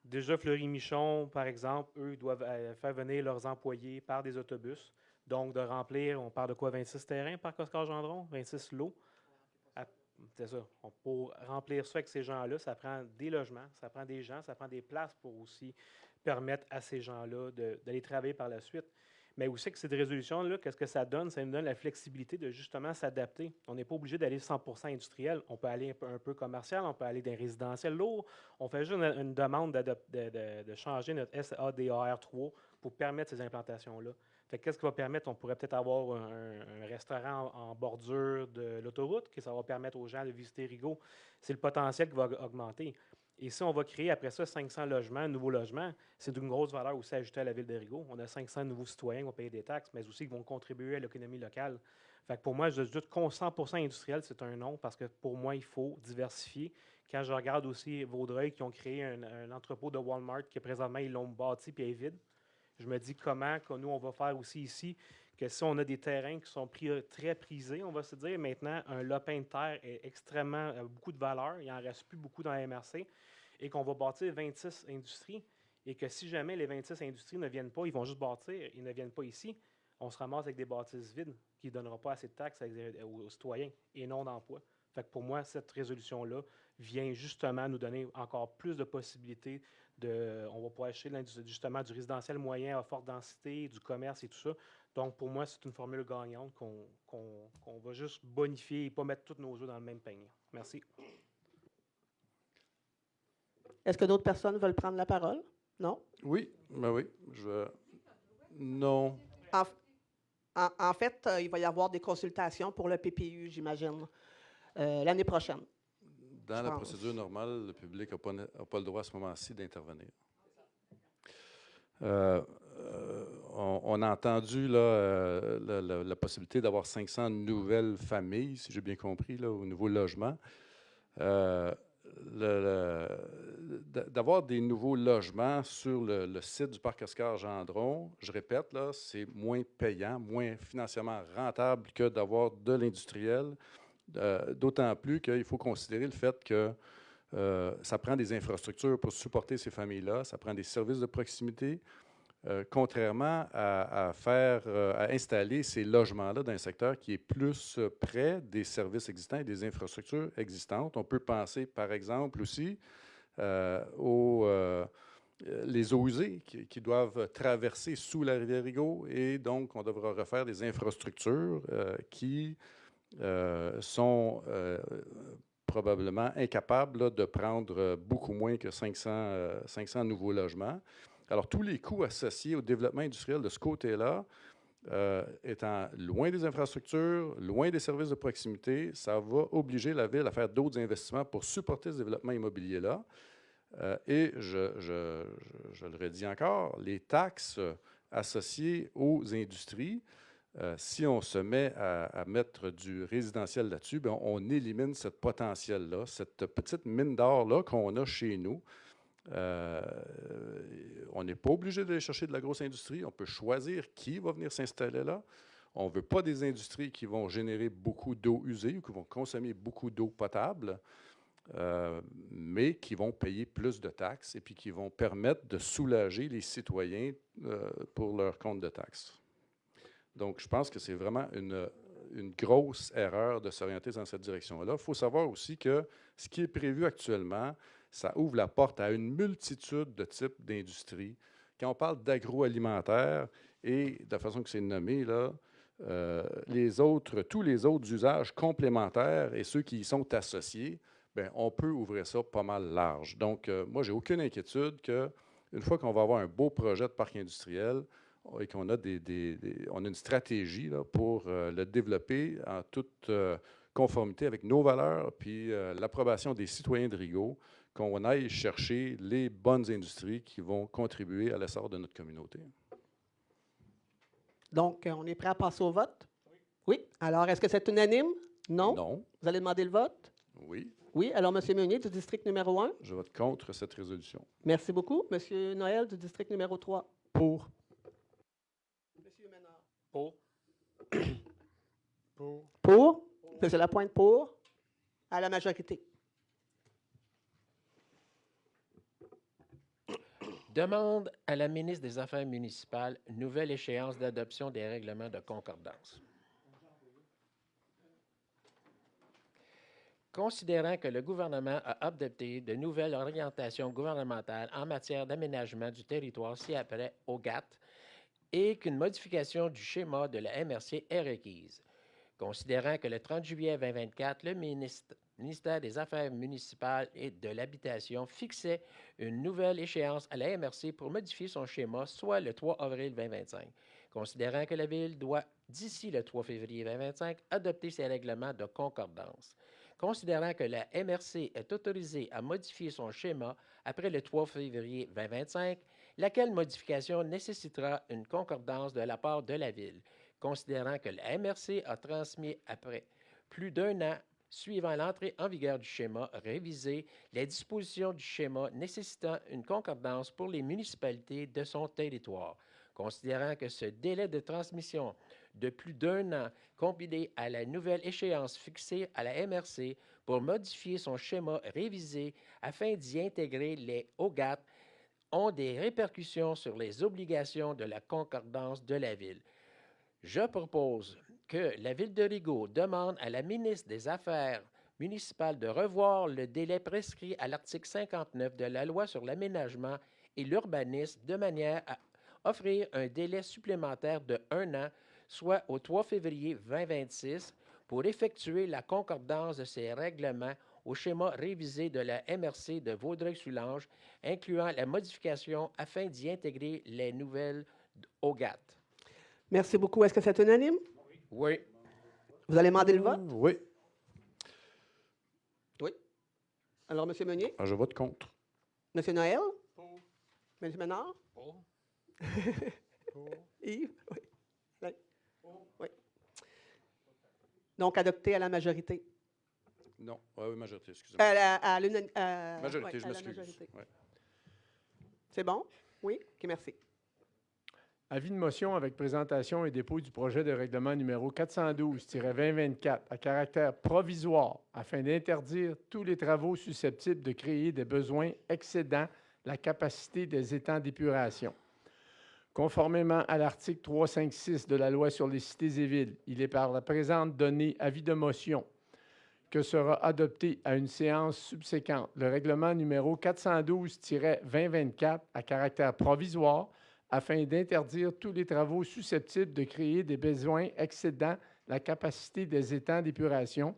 Déjà, Fleury-Michon, par exemple, eux doivent faire venir leurs employés par des autobus. Donc, de remplir, on parle de quoi, 26 terrains par Oscar Gendron, 26 lots. C'est ça. Pour remplir ça avec ces gens-là, ça prend des logements, ça prend des gens, ça prend des places pour aussi permettre à ces gens-là d'aller travailler par la suite. Mais aussi que cette résolution-là, qu'est-ce que ça donne? Ça nous donne la flexibilité de justement s'adapter. On n'est pas obligé d'aller 100% industriel. On peut aller un peu commercial, on peut aller dans les résidentiels lourds. On fait juste une demande de changer notre SADAR 3 pour permettre ces implantations-là. Qu'est-ce qui va permettre? On pourrait peut-être avoir un restaurant en bordure de l'autoroute, que ça va permettre aux gens de visiter Rigaud. C'est le potentiel qui va augmenter. Et si on va créer après ça 500 logements, nouveaux logements, c'est d'une grosse valeur aussi ajoutée à la ville de Rigaud. On a 500 nouveaux citoyens qui vont payer des taxes, mais aussi qui vont contribuer à l'économie locale. Fait que pour moi, je dis que 100% industriel, c'est un non, parce que pour moi, il faut diversifier. Quand je regarde aussi Vaudreuil qui ont créé un entrepôt de Walmart qui présentement, ils l'ont bâti et est vide. Je me dis comment que nous, on va faire aussi ici, que si on a des terrains qui sont très prisés, on va se dire maintenant, un lopin de terre est extrêmement, beaucoup de valeur, il n'en reste plus beaucoup dans la MRC, et qu'on va bâtir 26 industries, et que si jamais les 26 industries ne viennent pas, ils vont juste bâtir, ils ne viennent pas ici, on se ramasse avec des bâtisses vides qui ne donneront pas assez de taxes aux citoyens et non d'emplois. Fait que pour moi, cette résolution-là vient justement nous donner encore plus de possibilités. On va pouvoir acheter justement du résidentiel moyen à forte densité, du commerce et tout ça. Donc, pour moi, c'est une formule gagnante qu'on va juste bonifier et ne pas mettre tous nos œufs dans le même panier. Merci. Est-ce que d'autres personnes veulent prendre la parole? Non? Oui, ben oui. Non. En fait, il va y avoir des consultations pour le PPU, j'imagine, l'année prochaine. Dans la procédure normale, le public n'a pas le droit à ce moment-ci d'intervenir. On a entendu là, la possibilité d'avoir 500 nouvelles familles, si j'ai bien compris, là, au nouveau logement. D'avoir des nouveaux logements sur le site du parc Oscar Gendron, je répète, là, c'est moins payant, moins financièrement rentable que d'avoir de l'industriel. D'autant plus qu'il faut considérer le fait que ça prend des infrastructures pour supporter ces familles-là, ça prend des services de proximité, contrairement à installer ces logements-là dans un secteur qui est plus près des services existants et des infrastructures existantes. On peut penser, par exemple, aussi les eaux usées qui doivent traverser sous la rivière Rigaud, et donc on devra refaire des infrastructures qui sont probablement incapables là, de prendre beaucoup moins que 500 nouveaux logements. Alors, tous les coûts associés au développement industriel de ce côté-là, étant loin des infrastructures, loin des services de proximité, ça va obliger la Ville à faire d'autres investissements pour supporter ce développement immobilier-là. Et je le redis encore, les taxes associées aux industries Si on se met à mettre du résidentiel là-dessus, bien, on élimine ce potentiel-là, cette petite mine d'or-là qu'on a chez nous. On n'est pas obligé d'aller chercher de la grosse industrie. On peut choisir qui va venir s'installer là. On ne veut pas des industries qui vont générer beaucoup d'eau usée ou qui vont consommer beaucoup d'eau potable, mais qui vont payer plus de taxes et puis qui vont permettre de soulager les citoyens pour leur compte de taxes. Donc, je pense que c'est vraiment une grosse erreur de s'orienter dans cette direction-là. Il faut savoir aussi que ce qui est prévu actuellement, ça ouvre la porte à une multitude de types d'industries. Quand on parle d'agroalimentaire et de la façon que c'est nommé, là, tous les autres usages complémentaires et ceux qui y sont associés, bien, on peut ouvrir ça pas mal large. Donc, moi, je n'ai aucune inquiétude qu'une fois qu'on va avoir un beau projet de parc industriel et qu'on a, on a une stratégie là, pour le développer en toute conformité avec nos valeurs puis l'approbation des citoyens de Rigaud, qu'on aille chercher les bonnes industries qui vont contribuer à l'essor de notre communauté. Donc, on est prêt à passer au vote? Oui. Alors, est-ce que c'est unanime? Non? Non. Vous allez demander le vote? Oui. Oui. Alors, M. Meunier, du district numéro 1. Je vote contre cette résolution. Merci beaucoup. M. Noël, du district numéro 3. Pour. M. Ménard. Pour. Pour. Pour? M. Lapointe, pour? À la majorité. Demande à la ministre des Affaires municipales nouvelle échéance d'adoption des règlements de concordance. Considérant que le gouvernement a adopté de nouvelles orientations gouvernementales en matière d'aménagement du territoire ci-après au GATT et qu'une modification du schéma de la MRC est requise. Considérant que le 30 juillet 2024, le ministère des Affaires municipales et de l'Habitation fixait une nouvelle échéance à la MRC pour modifier son schéma, soit le 3 avril 2025. Considérant que la Ville doit, d'ici le 3 février 2025, adopter ses règlements de concordance. Considérant que la MRC est autorisée à modifier son schéma après le 3 février 2025, laquelle modification nécessitera une concordance de la part de la Ville. Considérant que la MRC a transmis après plus d'un an suivant l'entrée en vigueur du schéma révisé, les dispositions du schéma nécessitant une concordance pour les municipalités de son territoire. Considérant que ce délai de transmission de plus d'un an, combiné à la nouvelle échéance fixée à la MRC pour modifier son schéma révisé afin d'y intégrer les OGAT, ont des répercussions sur les obligations de la concordance de la Ville. Je propose que la Ville de Rigaud demande à la ministre des Affaires municipales de revoir le délai prescrit à l'article 59 de la Loi sur l'aménagement et l'urbanisme de manière à offrir un délai supplémentaire de 1 an, soit au 3 février 2026, pour effectuer la concordance de ces règlements au schéma révisé de la MRC de Vaudreuil-Soulanges, incluant la modification afin d'y intégrer les nouvelles OGAT. Merci beaucoup. Est-ce que c'est unanime? Oui. Vous allez demander le vote? Oui. Oui. Alors, M. Meunier? Je vote contre. M. Noël? Pour. M. Ménard? Pour. Yves? Oui. Oui. Donc, adopté à la majorité. Non. Oui, majorité, excusez-moi. Majorité, je m'excuse. Ouais. C'est bon? Oui? OK, merci. Avis de motion avec présentation et dépôt du projet de règlement numéro 412-2024 à caractère provisoire afin d'interdire tous les travaux susceptibles de créer des besoins excédant la capacité des étangs d'épuration. Conformément à l'article 356 de la Loi sur les cités et villes, il est par la présente donnée avis de motion que sera adopté à une séance subséquente le règlement numéro 412-2024 à caractère provisoire afin d'interdire tous les travaux susceptibles de créer des besoins excédant la capacité des étangs d'épuration,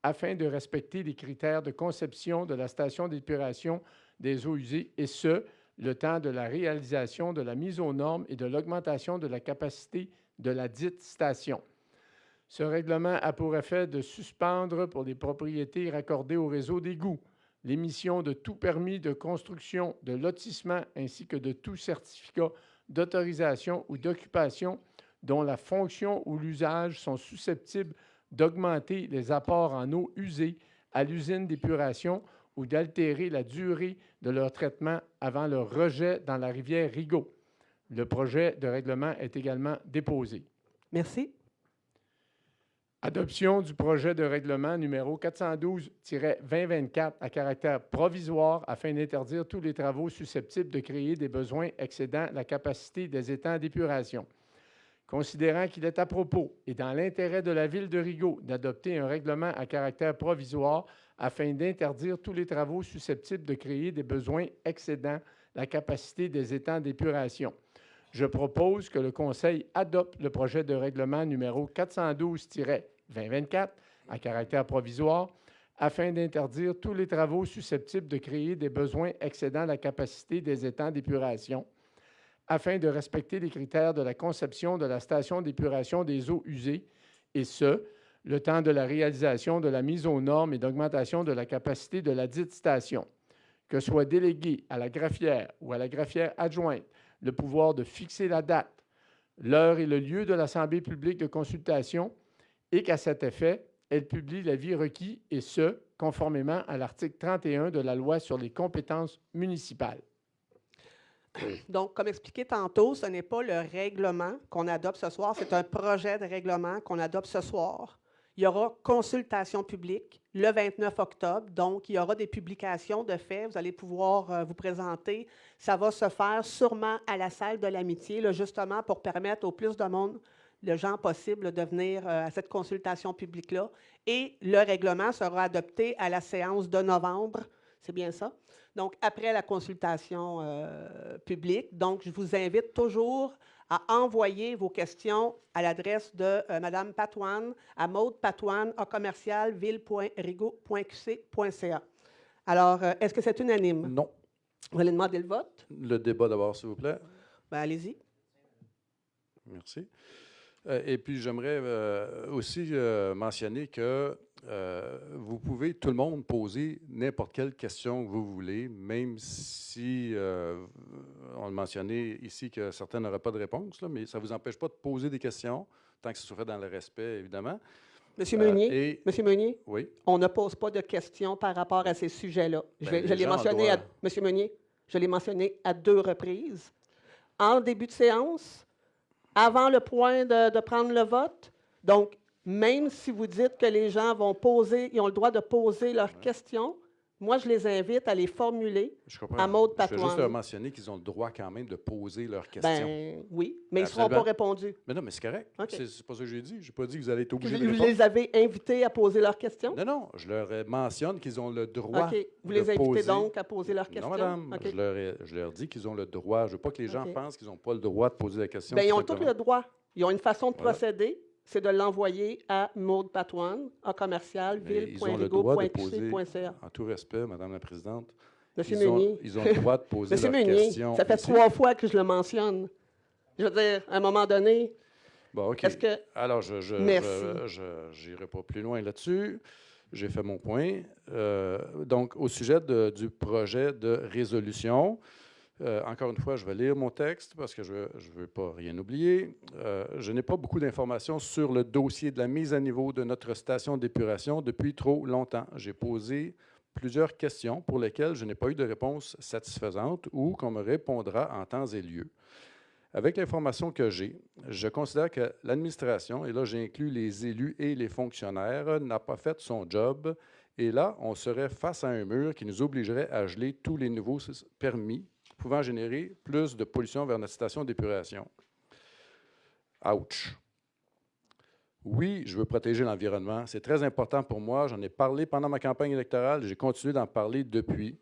afin de respecter les critères de conception de la station d'épuration des eaux usées, et ce, le temps de la réalisation de la mise aux normes et de l'augmentation de la capacité de la dite station. Ce règlement a pour effet de suspendre pour les propriétés raccordées au réseau d'égouts l'émission de tout permis de construction, de lotissement ainsi que de tout certificat d'autorisation ou d'occupation dont la fonction ou l'usage sont susceptibles d'augmenter les apports en eau usée à l'usine d'épuration ou d'altérer la durée de leur traitement avant leur rejet dans la rivière Rigaud. Le projet de règlement est également déposé. Merci. Adoption du projet de règlement numéro 412-2024 à caractère provisoire afin d'interdire tous les travaux susceptibles de créer des besoins excédant la capacité des étangs d'épuration. Considérant qu'il est à propos et dans l'intérêt de la Ville de Rigaud d'adopter un règlement à caractère provisoire afin d'interdire tous les travaux susceptibles de créer des besoins excédant la capacité des étangs d'épuration, je propose que le Conseil adopte le projet de règlement numéro 412-2024 à caractère provisoire afin d'interdire tous les travaux susceptibles de créer des besoins excédant la capacité des étangs d'épuration, afin de respecter les critères de la conception de la station d'épuration des eaux usées, et ce, le temps de la réalisation de la mise aux normes et d'augmentation de la capacité de la dite station, que soit délégué à la greffière ou à la greffière adjointe le pouvoir de fixer la date, l'heure et le lieu de l'Assemblée publique de consultation et qu'à cet effet, elle publie l'avis requis, et ce, conformément à l'article 31 de la Loi sur les compétences municipales. Donc, comme expliqué tantôt, ce n'est pas le règlement qu'on adopte ce soir, c'est un projet de règlement qu'on adopte ce soir. Il y aura consultation publique le 29 octobre, donc il y aura des publications de fait. Vous allez pouvoir vous présenter. Ça va se faire sûrement à la salle de l'Amitié, là, justement pour permettre au plus de monde, de gens possible, de venir à cette consultation publique-là. Et le règlement sera adopté à la séance de novembre. C'est bien ça? Donc, après la consultation publique. Donc, je vous invite toujours à envoyer vos questions à l'adresse de Mme Patoine, à maudepatoine@ville.rigaud.qc.ca. Alors, est-ce que c'est unanime? Non. Vous allez demander le vote? Le débat d'abord, s'il vous plaît. Bien, allez-y. Merci. Et puis, j'aimerais aussi mentionner que vous pouvez, tout le monde, poser n'importe quelle question que vous voulez, même si on a mentionné ici que certains n'auraient pas de réponse, là, mais ça ne vous empêche pas de poser des questions, tant que ce soit fait dans le respect, évidemment. Monsieur Meunier, Monsieur Meunier, oui. On ne pose pas de questions par rapport à ces sujets-là. Je l'ai mentionné Monsieur Meunier, je l'ai mentionné à 2 reprises. En début de séance, avant le point de prendre le vote. Donc, même si vous dites que les gens vont poser, ils ont le droit de poser leurs questions, moi, je les invite à les formuler à Maude Patoine. Je veux juste leur mentionner qu'ils ont le droit quand même de poser leurs questions. Ben, oui, mais ils ne seront pas répondus. Mais non, mais c'est correct. Okay. C'est pas ça que j'ai dit. Je n'ai pas dit que vous allez être obligés de répondre. Vous les avez invités à poser leurs questions? Non, non. Je leur mentionne qu'ils ont le droit OK. Vous les invitez donc à poser leurs questions? Non, madame. Okay. Je leur dis qu'ils ont le droit. Je ne veux pas que les gens pensent qu'ils n'ont pas le droit de poser la question. Bien, ils ont tout le droit. Ils ont une façon de procéder. C'est de l'envoyer à Maude Patoine, à commercial, ville.rigaud.qc.ca. En tout respect, Madame la Présidente, Monsieur Meunier. Ils ont le droit de poser leurs questions. Ça fait 3 fois que je le mentionne. Je veux dire, à un moment donné, bon, OK. Alors, je n'irai pas plus loin là-dessus. J'ai fait mon point. Donc, au sujet du projet de résolution, encore une fois, je vais lire mon texte parce que je ne veux pas rien oublier. Je n'ai pas beaucoup d'informations sur le dossier de la mise à niveau de notre station d'épuration depuis trop longtemps. J'ai posé plusieurs questions pour lesquelles je n'ai pas eu de réponse satisfaisante ou qu'on me répondra en temps et lieu. Avec l'information que j'ai, je considère que l'administration, et là j'inclus les élus et les fonctionnaires, n'a pas fait son job. Et là, on serait face à un mur qui nous obligerait à geler tous les nouveaux permis pouvant générer plus de pollution vers notre station d'épuration. Ouch! Oui, je veux protéger l'environnement. C'est très important pour moi. J'en ai parlé pendant ma campagne électorale. J'ai continué d'en parler depuis.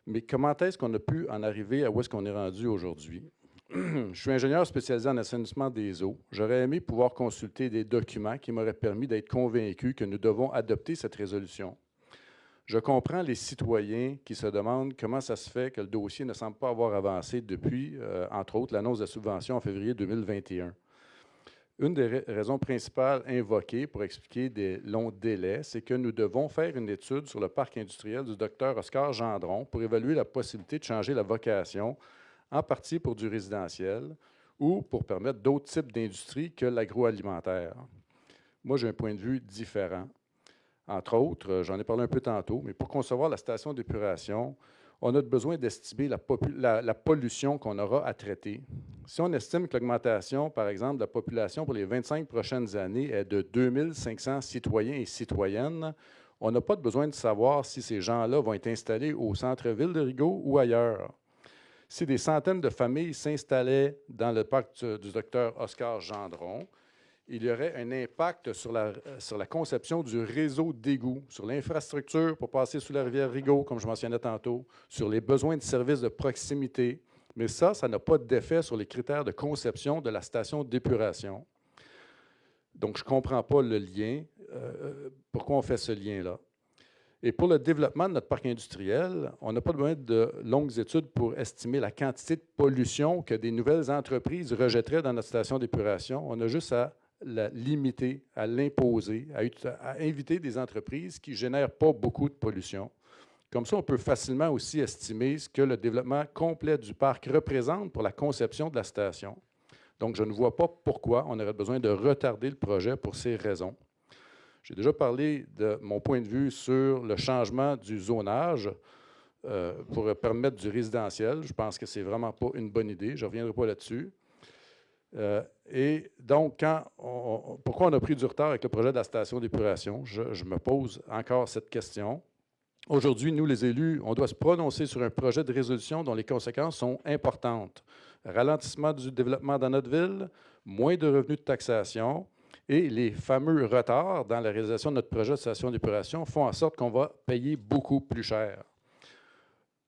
Mais comment est-ce qu'on a pu en arriver à où est-ce qu'on est rendu aujourd'hui? Je suis ingénieur spécialisé en assainissement des eaux. J'aurais aimé pouvoir consulter des documents qui m'auraient permis d'être convaincu que nous devons adopter cette résolution. Je comprends les citoyens qui se demandent comment ça se fait que le dossier ne semble pas avoir avancé depuis, entre autres, l'annonce de la subvention en février 2021. Une des raisons principales invoquées pour expliquer des longs délais, c'est que nous devons faire une étude sur le parc industriel du Dr Oscar Gendron pour évaluer la possibilité de changer la vocation, en partie pour du résidentiel, ou pour permettre d'autres types d'industries que l'agroalimentaire. Moi, j'ai un point de vue différent. Entre autres, j'en ai parlé un peu tantôt, mais pour concevoir la station d'épuration, on a besoin d'estimer la pollution qu'on aura à traiter. Si on estime que l'augmentation, par exemple, de la population pour les 25 prochaines années est de 2500 citoyens et citoyennes, on n'a pas besoin de savoir si ces gens-là vont être installés au centre-ville de Rigaud ou ailleurs. Si des centaines de familles s'installaient dans le parc du docteur Oscar Gendron, il y aurait un impact sur la conception du réseau d'égouts, sur l'infrastructure pour passer sous la rivière Rigaud, comme je mentionnais tantôt, sur les besoins de services de proximité. Mais ça n'a pas d'effet sur les critères de conception de la station d'épuration. Donc, je ne comprends pas le lien. Pourquoi on fait ce lien-là? Et pour le développement de notre parc industriel, on n'a pas besoin de longues études pour estimer la quantité de pollution que des nouvelles entreprises rejetteraient dans notre station d'épuration. On a juste à la limiter, à l'imposer, à inviter des entreprises qui ne génèrent pas beaucoup de pollution. Comme ça, on peut facilement aussi estimer ce que le développement complet du parc représente pour la conception de la station. Donc, je ne vois pas pourquoi on aurait besoin de retarder le projet pour ces raisons. J'ai déjà parlé de mon point de vue sur le changement du zonage pour permettre du résidentiel. Je pense que ce n'est vraiment pas une bonne idée. Je ne reviendrai pas là-dessus. Et donc, pourquoi on a pris du retard avec le projet de la station d'épuration? Je me pose encore cette question. Aujourd'hui, nous, les élus, on doit se prononcer sur un projet de résolution dont les conséquences sont importantes. Ralentissement du développement dans notre ville, moins de revenus de taxation et les fameux retards dans la réalisation de notre projet de station d'épuration font en sorte qu'on va payer beaucoup plus cher.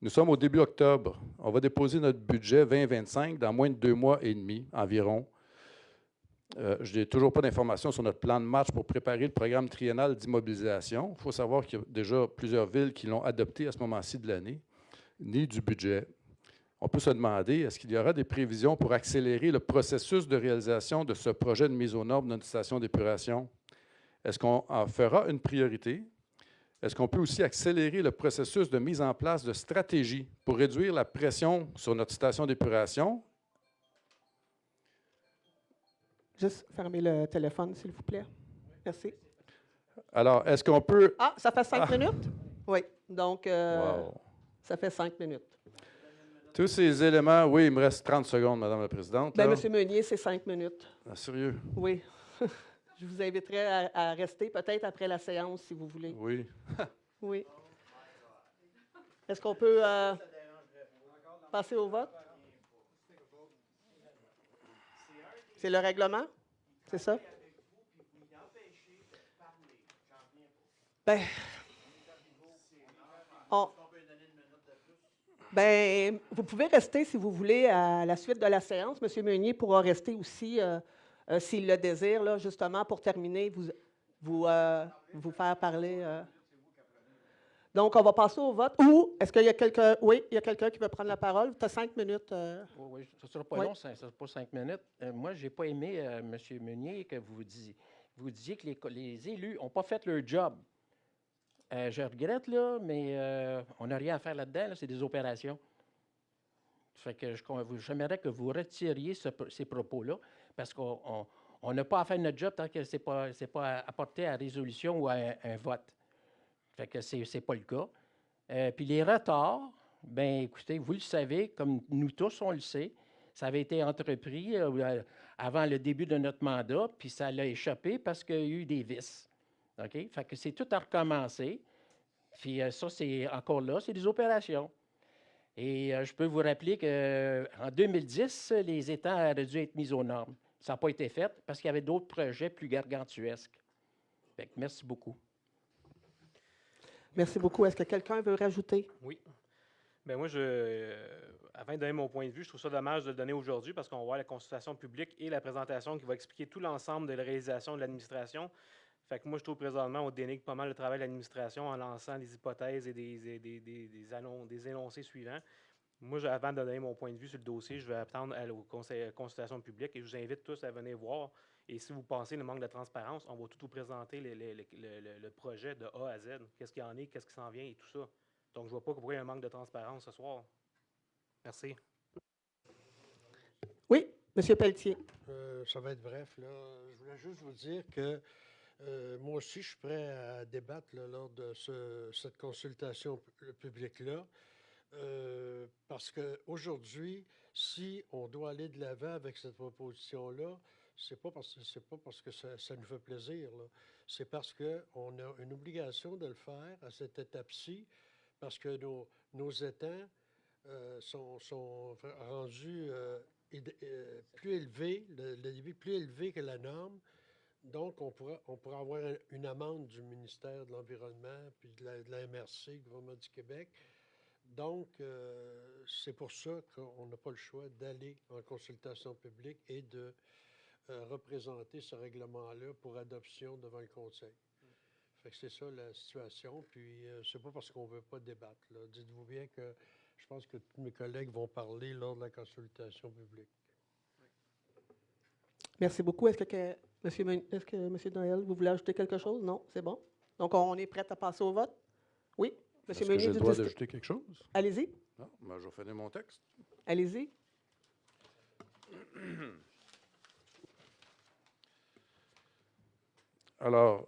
Nous sommes au début octobre. On va déposer notre budget 2025 dans moins de 2 mois et demi environ. Je n'ai toujours pas d'informations sur notre plan de match pour préparer le programme triennal d'immobilisation. Il faut savoir qu'il y a déjà plusieurs villes qui l'ont adopté à ce moment-ci de l'année, ni du budget. On peut se demander, est-ce qu'il y aura des prévisions pour accélérer le processus de réalisation de ce projet de mise aux normes de notre station d'épuration? Est-ce qu'on en fera une priorité? Est-ce qu'on peut aussi accélérer le processus de mise en place de stratégies pour réduire la pression sur notre station d'épuration? Juste fermer le téléphone, s'il vous plaît. Merci. Alors, est-ce qu'on peut... Ah, ça fait 5 minutes? Oui. Donc, Wow. ça fait 5 minutes. Tous ces éléments, oui, il me reste 30 secondes, Madame la Présidente. Bien, là. M. Meunier, c'est 5 minutes. Ah, sérieux? Oui. Je vous inviterai à rester peut-être après la séance, si vous voulez. Oui. Oui. Est-ce qu'on peut passer au vote? C'est le règlement? C'est ça? Bien, vous pouvez rester si vous voulez à la suite de la séance. M. Meunier pourra rester aussi, s'il le désire, là, justement, pour terminer, vous faire parler. Donc, on va passer au vote. Ou est-ce qu'il y a quelqu'un? Oui, il y a quelqu'un qui veut prendre la parole. Tu as 5 minutes. Oui, ça ne sera pas Oui. long, ça ne sera pas 5 minutes. Moi, je n'ai pas aimé, M. Meunier, que vous disiez que les élus n'ont pas fait leur job. Je regrette, là, mais on n'a rien à faire là-dedans. Là, c'est des opérations. Ça fait que j'aimerais que vous retiriez ces propos-là, parce qu'on n'a pas à faire notre job tant que ce n'est pas apporté à résolution ou à un vote. Fait que ce n'est pas le cas. Puis les retards, bien, écoutez, vous le savez, comme nous tous, on le sait, ça avait été entrepris avant le début de notre mandat, puis ça l'a échappé parce qu'il y a eu des vices. OK? Fait que c'est tout à recommencer. Puis ça, c'est encore là, c'est des opérations. Et je peux vous rappeler qu'en 2010, les étangs auraient dû être mis aux normes. Ça n'a pas été fait parce qu'il y avait d'autres projets plus gargantuesques. Fait que merci beaucoup. Merci beaucoup. Est-ce que quelqu'un veut rajouter? Oui. Bien, moi, avant de donner mon point de vue, je trouve ça dommage de le donner aujourd'hui parce qu'on va voir la consultation publique et la présentation qui va expliquer tout l'ensemble de la réalisation de l'administration. Fait que moi, je trouve présentement, on dénigre pas mal le travail de l'administration en lançant des hypothèses et des énoncés suivants. Moi, avant de donner mon point de vue sur le dossier, je vais attendre à la consultation publique et je vous invite tous à venir voir. Et si vous pensez le manque de transparence, on va tout vous présenter le projet de A à Z. Qu'est-ce qu'il y en est, qu'est-ce qui s'en vient et tout ça. Donc, je ne vois pas pourquoi il y a un manque de transparence ce soir. Merci. Oui, Monsieur Pelletier. Ça va être bref. Là. Je voulais juste vous dire que moi aussi, je suis prêt à débattre là, lors de cette consultation publique-là. Parce qu'aujourd'hui, si on doit aller de l'avant avec cette proposition-là, c'est pas parce que ça nous fait plaisir. C'est parce qu'on a une obligation de le faire à cette étape-ci, parce que nos étangs sont rendus plus élevés, le débit plus élevé que la norme. Donc, on pourra avoir une amende du ministère de l'Environnement puis de la MRC, gouvernement du Québec. Donc, c'est pour ça qu'on n'a pas le choix d'aller en consultation publique et de représenter ce règlement-là pour adoption devant le Conseil. Fait que c'est ça la situation. Puis, c'est pas parce qu'on ne veut pas débattre. Là. Dites-vous bien que je pense que tous mes collègues vont parler lors de la consultation publique. Merci beaucoup. Est-ce que M. Noël, vous voulez ajouter quelque chose? Non, c'est bon. Donc, on est prêt à passer au vote? Oui? Est-ce que j'ai le droit d'ajouter quelque chose? Allez-y. Non, ben, je vais finir mon texte. Allez-y. Alors,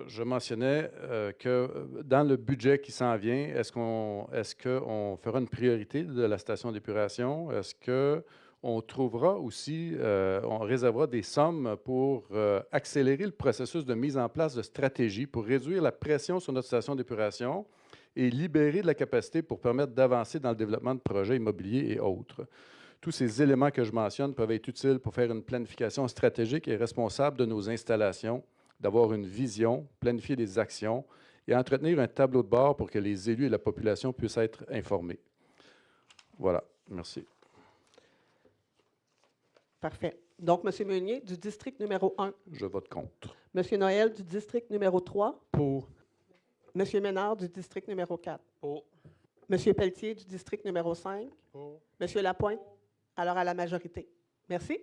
je mentionnais que dans le budget qui s'en vient, est-ce qu'on fera une priorité de la station d'épuration? Est-ce qu'on trouvera aussi, on réservera des sommes pour accélérer le processus de mise en place de stratégies pour réduire la pression sur notre station d'épuration et libérer de la capacité pour permettre d'avancer dans le développement de projets immobiliers et autres? Tous ces éléments que je mentionne peuvent être utiles pour faire une planification stratégique et responsable de nos installations, d'avoir une vision, planifier des actions et entretenir un tableau de bord pour que les élus et la population puissent être informés. Voilà. Merci. Parfait. Donc, M. Meunier, du district numéro 1. Je vote contre. M. Noël, du district numéro 3. Pour. M. Ménard, du district numéro 4. Pour. M. Pelletier, du district numéro 5. Pour. M. Lapointe, alors à la majorité. Merci.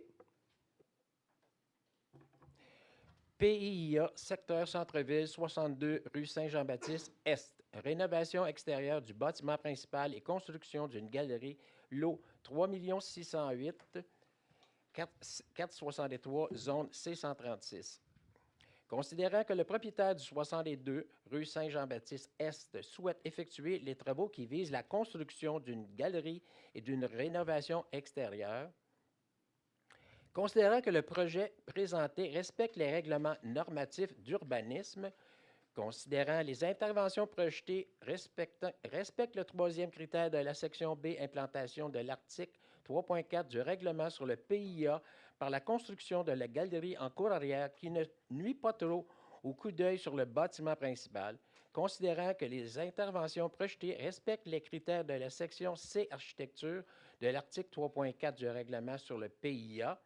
PIA, secteur centre-ville, 62 rue Saint-Jean-Baptiste, Est. Rénovation extérieure du bâtiment principal et construction d'une galerie, lot 3 608 463, zone C136. Considérant que le propriétaire du 62 rue Saint-Jean-Baptiste Est souhaite effectuer les travaux qui visent la construction d'une galerie et d'une rénovation extérieure, considérant que le projet présenté respecte les règlements normatifs d'urbanisme, considérant les interventions projetées respecte le troisième critère de la section B, implantation de l'article 3.4 du règlement sur le PIA par la construction de la galerie en cour arrière qui ne nuit pas trop au coup d'œil sur le bâtiment principal, considérant que les interventions projetées respectent les critères de la section C, architecture, de l'article 3.4 du règlement sur le PIA,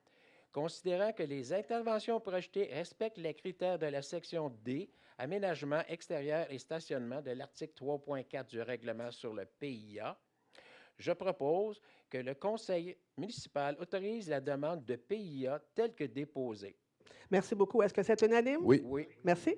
considérant que les interventions projetées respectent les critères de la section D, aménagement extérieur et stationnement de l'article 3.4 du règlement sur le PIA, je propose que le conseil municipal autorise la demande de PIA telle que déposée. Merci beaucoup. Est-ce que c'est unanime? Oui. Oui. Merci.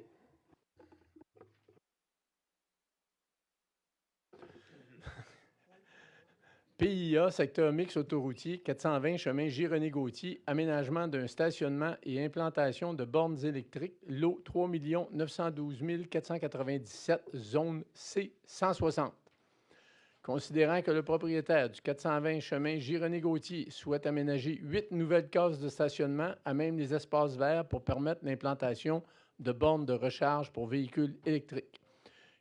PIA, secteur mix autoroutier, 420 chemin J-René-Gauthier, aménagement d'un stationnement et implantation de bornes électriques, lot 3 912 497, zone C160. Considérant que le propriétaire du 420 chemin J-René-Gauthier souhaite aménager 8 nouvelles cases de stationnement à même les espaces verts pour permettre l'implantation de bornes de recharge pour véhicules électriques.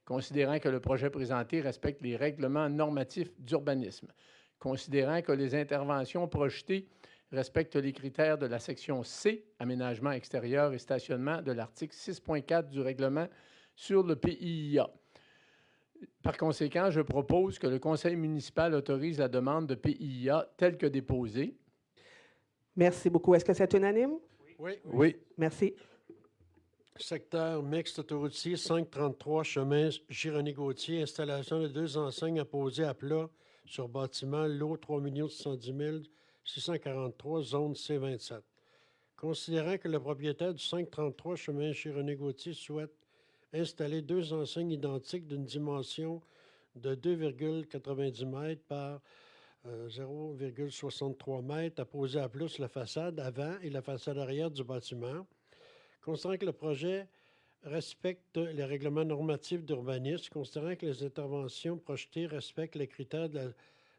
Considérant que le projet présenté respecte les règlements normatifs d'urbanisme, considérant que les interventions projetées respectent les critères de la section C, aménagement extérieur et stationnement, de l'article 6.4 du règlement sur le PIA. Par conséquent, je propose que le conseil municipal autorise la demande de PIA telle que déposée. Merci beaucoup. Est-ce que c'est unanime? Oui. Oui. Merci. Secteur mixte autoroutier, 533 chemin J-René-Gauthier, installation de 2 enseignes apposées à plat sur bâtiment, lot 3 610 643, zone C27. Considérant que le propriétaire du 533 chemin J-René-Gauthier souhaite installer 2 enseignes identiques d'une dimension de 2,90 mètres par 0,63 mètres à poser à plus la façade avant et la façade arrière du bâtiment. Considérant que le projet respecte les règlements normatifs d'urbanisme, considérant que les interventions projetées respectent les critères de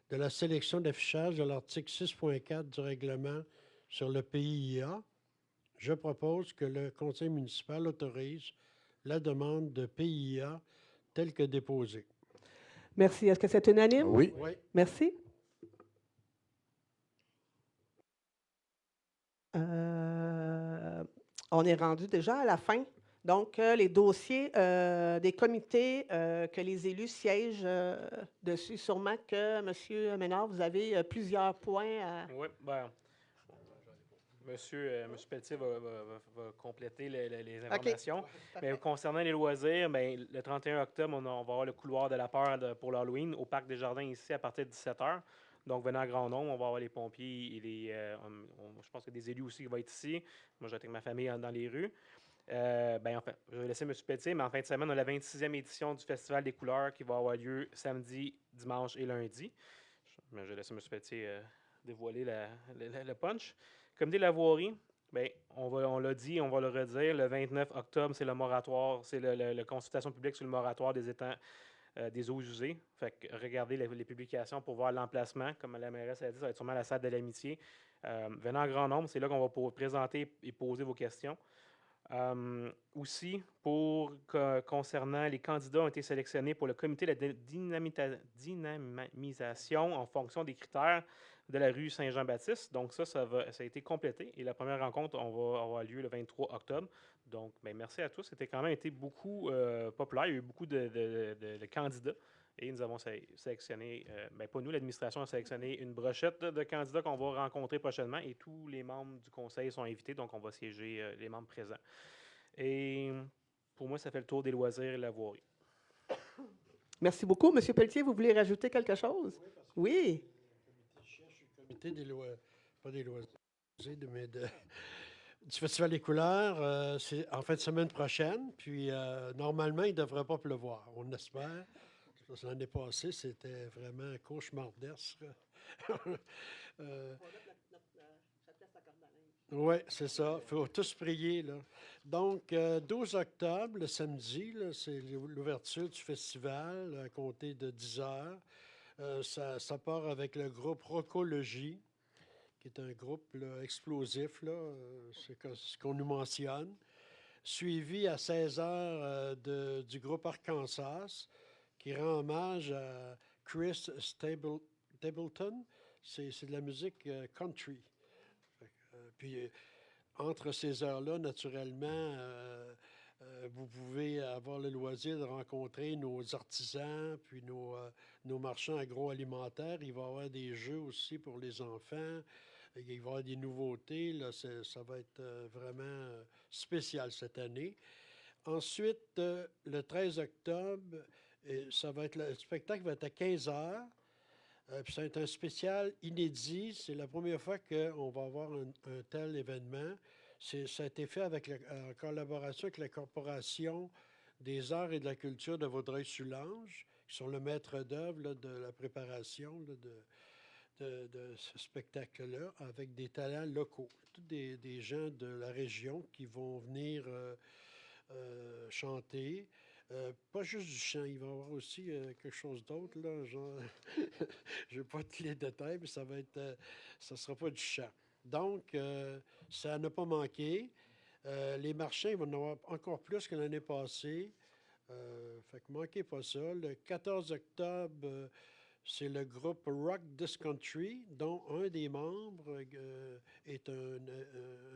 la sélection d'affichage de l'article 6.4 du règlement sur le PIA, je propose que le conseil municipal autorise la demande de PIA telle que déposée. Merci. Est-ce que c'est unanime? Oui. Oui. Merci. On est rendu déjà à la fin. Donc, les dossiers des comités que les élus siègent dessus, sûrement que, M. Ménard, vous avez plusieurs points à... Oui, bien, Monsieur Pelletier va compléter les informations. Mais concernant les loisirs, bien, le 31 octobre, on va avoir le couloir de la peur pour l'Halloween au Parc des Jardins ici à partir de 17h. Donc, venant en grand nombre, on va avoir les pompiers et je pense que des élus aussi qui vont être ici. Moi, j'étais avec ma famille dans les rues. En fait, je vais laisser M. Pelletier, mais en fin de semaine, on a la 26e édition du Festival des couleurs qui va avoir lieu samedi, dimanche et lundi. Je vais laisser M. Pelletier dévoiler le punch. Comité de la voirie, bien, on l'a dit, on va le redire, le 29 octobre, c'est le moratoire, c'est la consultation publique sur le moratoire des étangs des eaux usées. Fait que regardez les publications pour voir l'emplacement. Comme la mairesse a dit, ça va être sûrement à la salle de l'amitié. Venant en grand nombre, c'est là qu'on va présenter et poser vos questions. Aussi, concernant les candidats ont été sélectionnés pour le comité de la dynamisation en fonction des critères de la rue Saint-Jean-Baptiste. Donc ça a été complété et la première rencontre va avoir lieu le 23 octobre. Donc, bien, merci à tous. C'était quand même été beaucoup populaire. Il y a eu beaucoup de candidats et nous avons sélectionné, pas nous, l'administration a sélectionné une brochette de candidats qu'on va rencontrer prochainement et tous les membres du conseil sont invités, donc on va siéger les membres présents. Et pour moi, ça fait le tour des loisirs et la voirie. Merci beaucoup. M. Pelletier, vous voulez rajouter quelque chose? Oui. Le comité des loisirs, pas des loisirs, mais du Festival des couleurs, c'est en fin de semaine prochaine. Puis, normalement, il ne devrait pas pleuvoir. On espère. L'année passée, c'était vraiment cauchemardesque. Oui, c'est ça. Il faut tous prier, là. Donc, 12 octobre, le samedi, c'est l'ouverture du festival à compter de 10 heures. Ça part avec le groupe Rocologie, qui est un groupe là, explosif, c'est ce qu'on nous mentionne. Suivi à 16 heures du groupe Arkansas, qui rend hommage à Chris Stapleton. C'est de la musique country. Puis, entre ces heures-là, naturellement, vous pouvez avoir le loisir de rencontrer nos artisans, puis nos marchands agroalimentaires. Il va y avoir des jeux aussi pour les enfants. Il va y avoir des nouveautés. Là, ça va être vraiment spécial cette année. Ensuite, le 13 octobre, le spectacle va être à 15 heures. Puis ça va être un spécial inédit. C'est la première fois qu'on va avoir un tel événement. Ça a été fait en collaboration avec la Corporation des arts et de la culture de Vaudreuil-Soulanges, qui sont le maître d'œuvre de la préparation de ce spectacle-là, avec des talents locaux. Tous des gens de la région qui vont venir chanter. Pas juste du chant, il va y avoir aussi quelque chose d'autre, là, genre, je ne vais pas tous les détails, mais ça ne sera pas du chant. Donc, ça n'a pas manqué. Les marchands, ils vont en avoir encore plus que l'année passée. Fait que manquez pas ça. Le 14 octobre, c'est le groupe Rock This Country, dont un des membres est un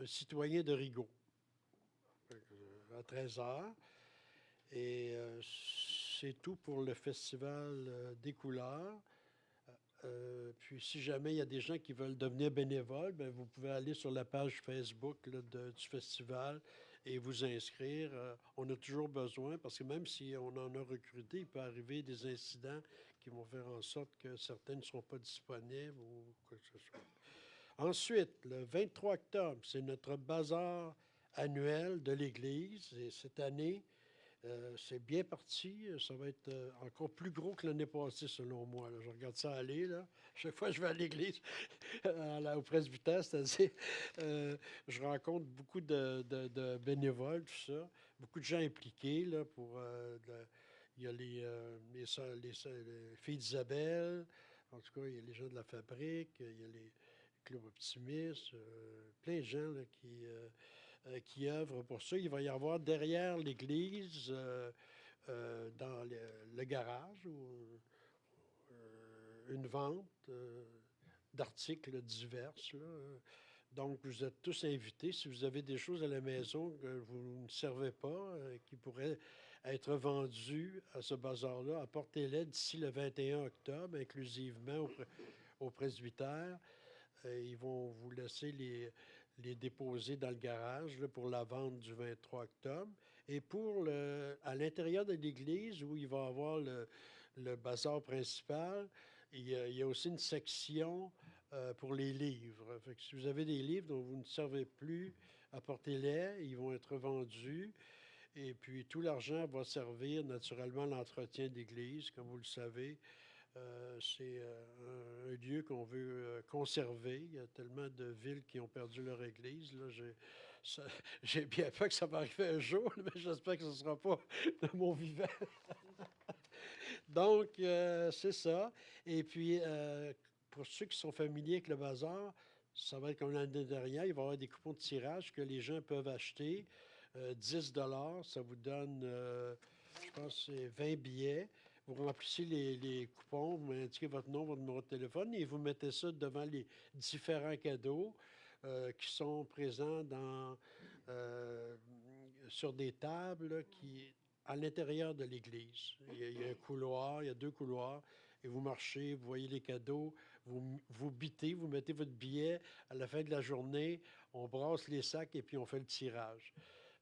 citoyen de Rigaud. À 13h. Et c'est tout pour le Festival des couleurs. Puis, si jamais il y a des gens qui veulent devenir bénévoles, bien, vous pouvez aller sur la page Facebook du festival et vous inscrire. On a toujours besoin, parce que même si on en a recruté, il peut arriver des incidents qui vont faire en sorte que certains ne seront pas disponibles ou quoi que ce soit. Ensuite, le 23 octobre, c'est notre bazar annuel de l'Église. Et cette année, C'est bien parti. Ça va être encore plus gros que l'année passée, selon moi. Là. Je regarde ça aller. Là. Chaque fois que je vais à l'église, au presbytère, c'est-à-dire, je rencontre beaucoup de bénévoles, tout ça. Beaucoup de gens impliqués. Là, il y a les filles d'Isabelle. En tout cas, il y a les gens de la fabrique. Il y a les clubs optimistes. Plein de gens là, qui œuvrent pour ça. Il va y avoir derrière l'église, dans le garage, une vente d'articles divers. Là. Donc, vous êtes tous invités. Si vous avez des choses à la maison que vous ne servez pas, qui pourraient être vendues à ce bazar-là, apportez-les d'ici le 21 octobre, inclusivement au presbytère. Ils vont vous laisser les déposer dans le garage là, pour la vente du 23 octobre. Et à l'intérieur de l'église, où il va y avoir le bazar principal, il y a aussi une section pour les livres. Fait que si vous avez des livres dont vous ne servez plus, apportez-les, ils vont être vendus. Et puis, tout l'argent va servir naturellement à l'entretien d'église, comme vous le savez. C'est un lieu qu'on veut conserver. Il y a tellement de villes qui ont perdu leur église. Là, j'ai bien peur que ça va arriver un jour, mais j'espère que ce ne sera pas de mon vivant. Donc, c'est ça. Et puis, pour ceux qui sont familiers avec le bazar, ça va être comme l'année dernière. Il va y avoir des coupons de tirage que les gens peuvent acheter. 10 $, ça vous donne, je pense, c'est 20 billets. Vous remplissez les coupons, vous indiquez votre nom, votre numéro de téléphone et vous mettez ça devant les différents cadeaux qui sont présents sur des tables à l'intérieur de l'église. Il y a un couloir, il y a 2 couloirs et vous marchez, vous voyez les cadeaux, vous bitez, vous mettez votre billet. À la fin de la journée, on brasse les sacs et puis on fait le tirage.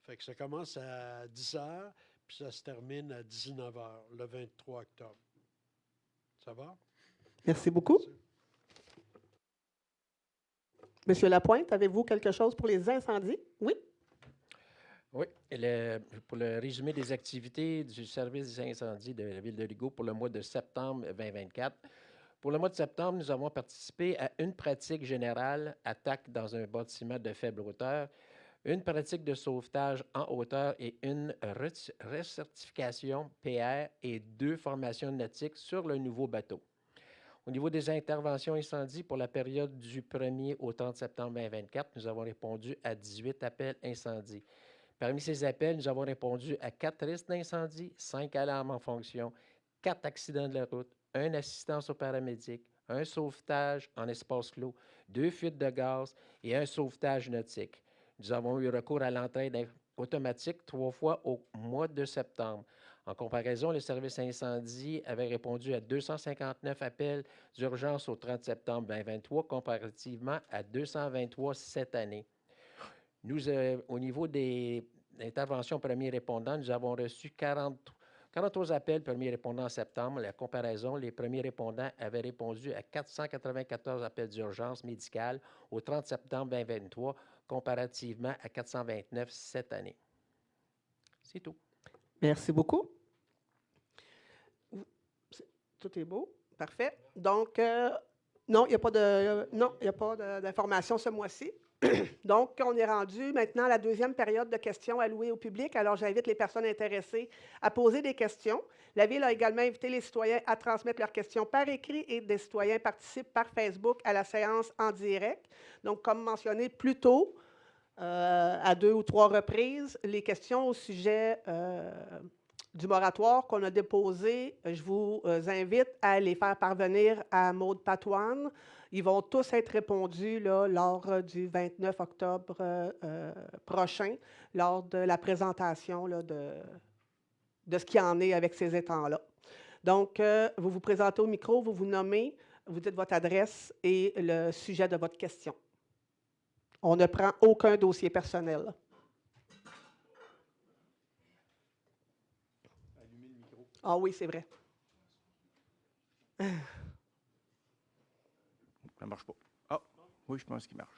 Fait que ça commence à 10 h, puis ça se termine à 19 h, le 23 octobre. Ça va? Merci beaucoup. Merci. Monsieur Lapointe, avez-vous quelque chose pour les incendies? Oui? Oui, pour le résumé des activités du service des incendies de la Ville de Rigaud pour le mois de septembre 2024. Pour le mois de septembre, nous avons participé à une pratique générale, attaque dans un bâtiment de faible hauteur, une pratique de sauvetage en hauteur et une recertification PR et 2 formations nautiques sur le nouveau bateau. Au niveau des interventions incendies pour la période du 1er au 30 septembre 2024, nous avons répondu à 18 appels incendies. Parmi ces appels, nous avons répondu à 4 risques d'incendie, 5 alarmes en fonction, 4 accidents de la route, 1 assistance aux paramédics, 1 sauvetage en espace clos, 2 fuites de gaz et 1 sauvetage nautique. Nous avons eu recours à l'entraide automatique 3 fois au mois de septembre. En comparaison, le service incendie avait répondu à 259 appels d'urgence au 30 septembre 2023, comparativement à 223 cette année. Au niveau des interventions premiers répondants, nous avons reçu 43 appels premiers répondants en septembre. La comparaison, les premiers répondants avaient répondu à 494 appels d'urgence médicale au 30 septembre 2023, comparativement à 429 cette année. C'est tout. Merci beaucoup. Tout est beau. Parfait. Donc, non, il n'y a pas d'informations ce mois-ci. Donc, on est rendu maintenant à la deuxième période de questions allouées au public. Alors, j'invite les personnes intéressées à poser des questions. La Ville a également invité les citoyens à transmettre leurs questions par écrit et des citoyens participent par Facebook à la séance en direct. Donc, comme mentionné plus tôt, à 2 ou 3 reprises, les questions au sujet du moratoire qu'on a déposé, je vous invite à les faire parvenir à Maude Patoine. Ils vont tous être répondus là, lors du 29 octobre prochain, lors de la présentation là, de ce qu'il y en est avec ces étangs-là. Donc, vous vous présentez au micro, vous vous nommez, vous dites votre adresse et le sujet de votre question. On ne prend aucun dossier personnel. Allumer le micro. Ah oui, c'est vrai. Ça ne marche pas. Ah, oui, je pense qu'il marche.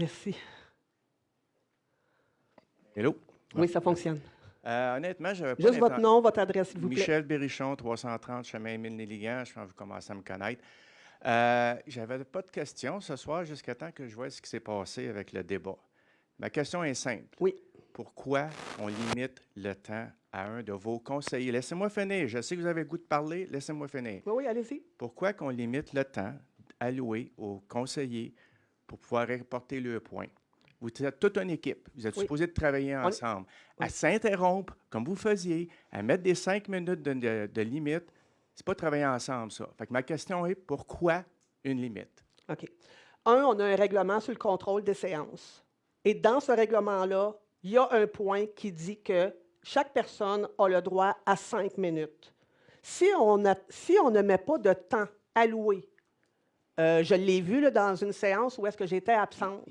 Merci. Hello. Oui, ça fonctionne. Honnêtement, j'avais pas Juste votre l'inten- nom, votre adresse, s'il vous plaît. Michel Berrichon, 330 chemin Émile-Néligan. Je pense que vous commencez à me connaître. J'avais pas de questions ce soir jusqu'à temps que je vois ce qui s'est passé avec le débat. Ma question est simple. Oui. Pourquoi on limite le temps à un de vos conseillers? Laissez-moi finir. Je sais que vous avez le goût de parler. Laissez-moi finir. Oui, allez-y. Pourquoi qu'on limite le temps alloué aux conseillers pour pouvoir reporter le point? Vous êtes toute une équipe. Vous êtes Oui. supposés de travailler ensemble. Oui. À s'interrompre, comme vous faisiez, à mettre des 5 minutes de limite, c'est pas travailler ensemble, ça. Fait que ma question est, pourquoi une limite? OK. On a un règlement sur le contrôle des séances. Et dans ce règlement-là, il y a un point qui dit que chaque personne a le droit à 5 minutes. Si on ne met pas de temps alloué, je l'ai vu là, dans une séance où est-ce que j'étais absente,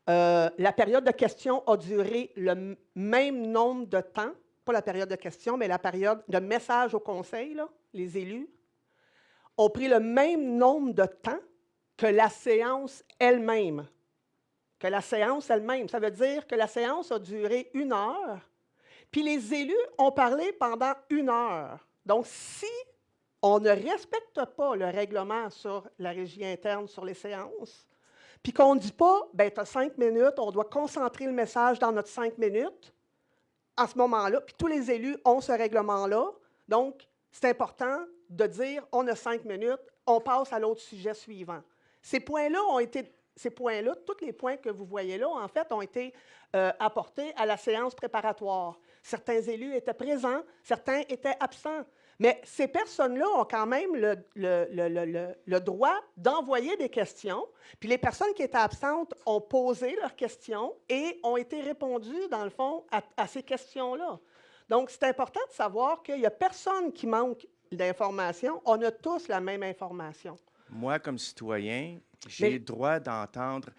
la période de questions a duré le même nombre de temps, pas la période de questions, mais la période de message au conseil, là, les élus, ont pris le même nombre de temps que la séance elle-même. Ça veut dire que la séance a duré 1 heure, puis les élus ont parlé pendant 1 heure. Donc, si on ne respecte pas le règlement sur la régie interne sur les séances, puis qu'on ne dit pas, bien, tu as 5 minutes, on doit concentrer le message dans notre 5 minutes, à ce moment-là, puis tous les élus ont ce règlement-là. Donc, c'est important de dire, on a 5 minutes, on passe à l'autre sujet suivant. Ces points-là, tous les points que vous voyez là, en fait, ont été apportés à la séance préparatoire. Certains élus étaient présents, certains étaient absents. Mais ces personnes-là ont quand même le droit d'envoyer des questions. Puis les personnes qui étaient absentes ont posé leurs questions et ont été répondues, dans le fond, à ces questions-là. Donc, c'est important de savoir qu'il n'y a personne qui manque d'informations. On a tous la même information. Moi, comme citoyen, j'ai le droit d'entendre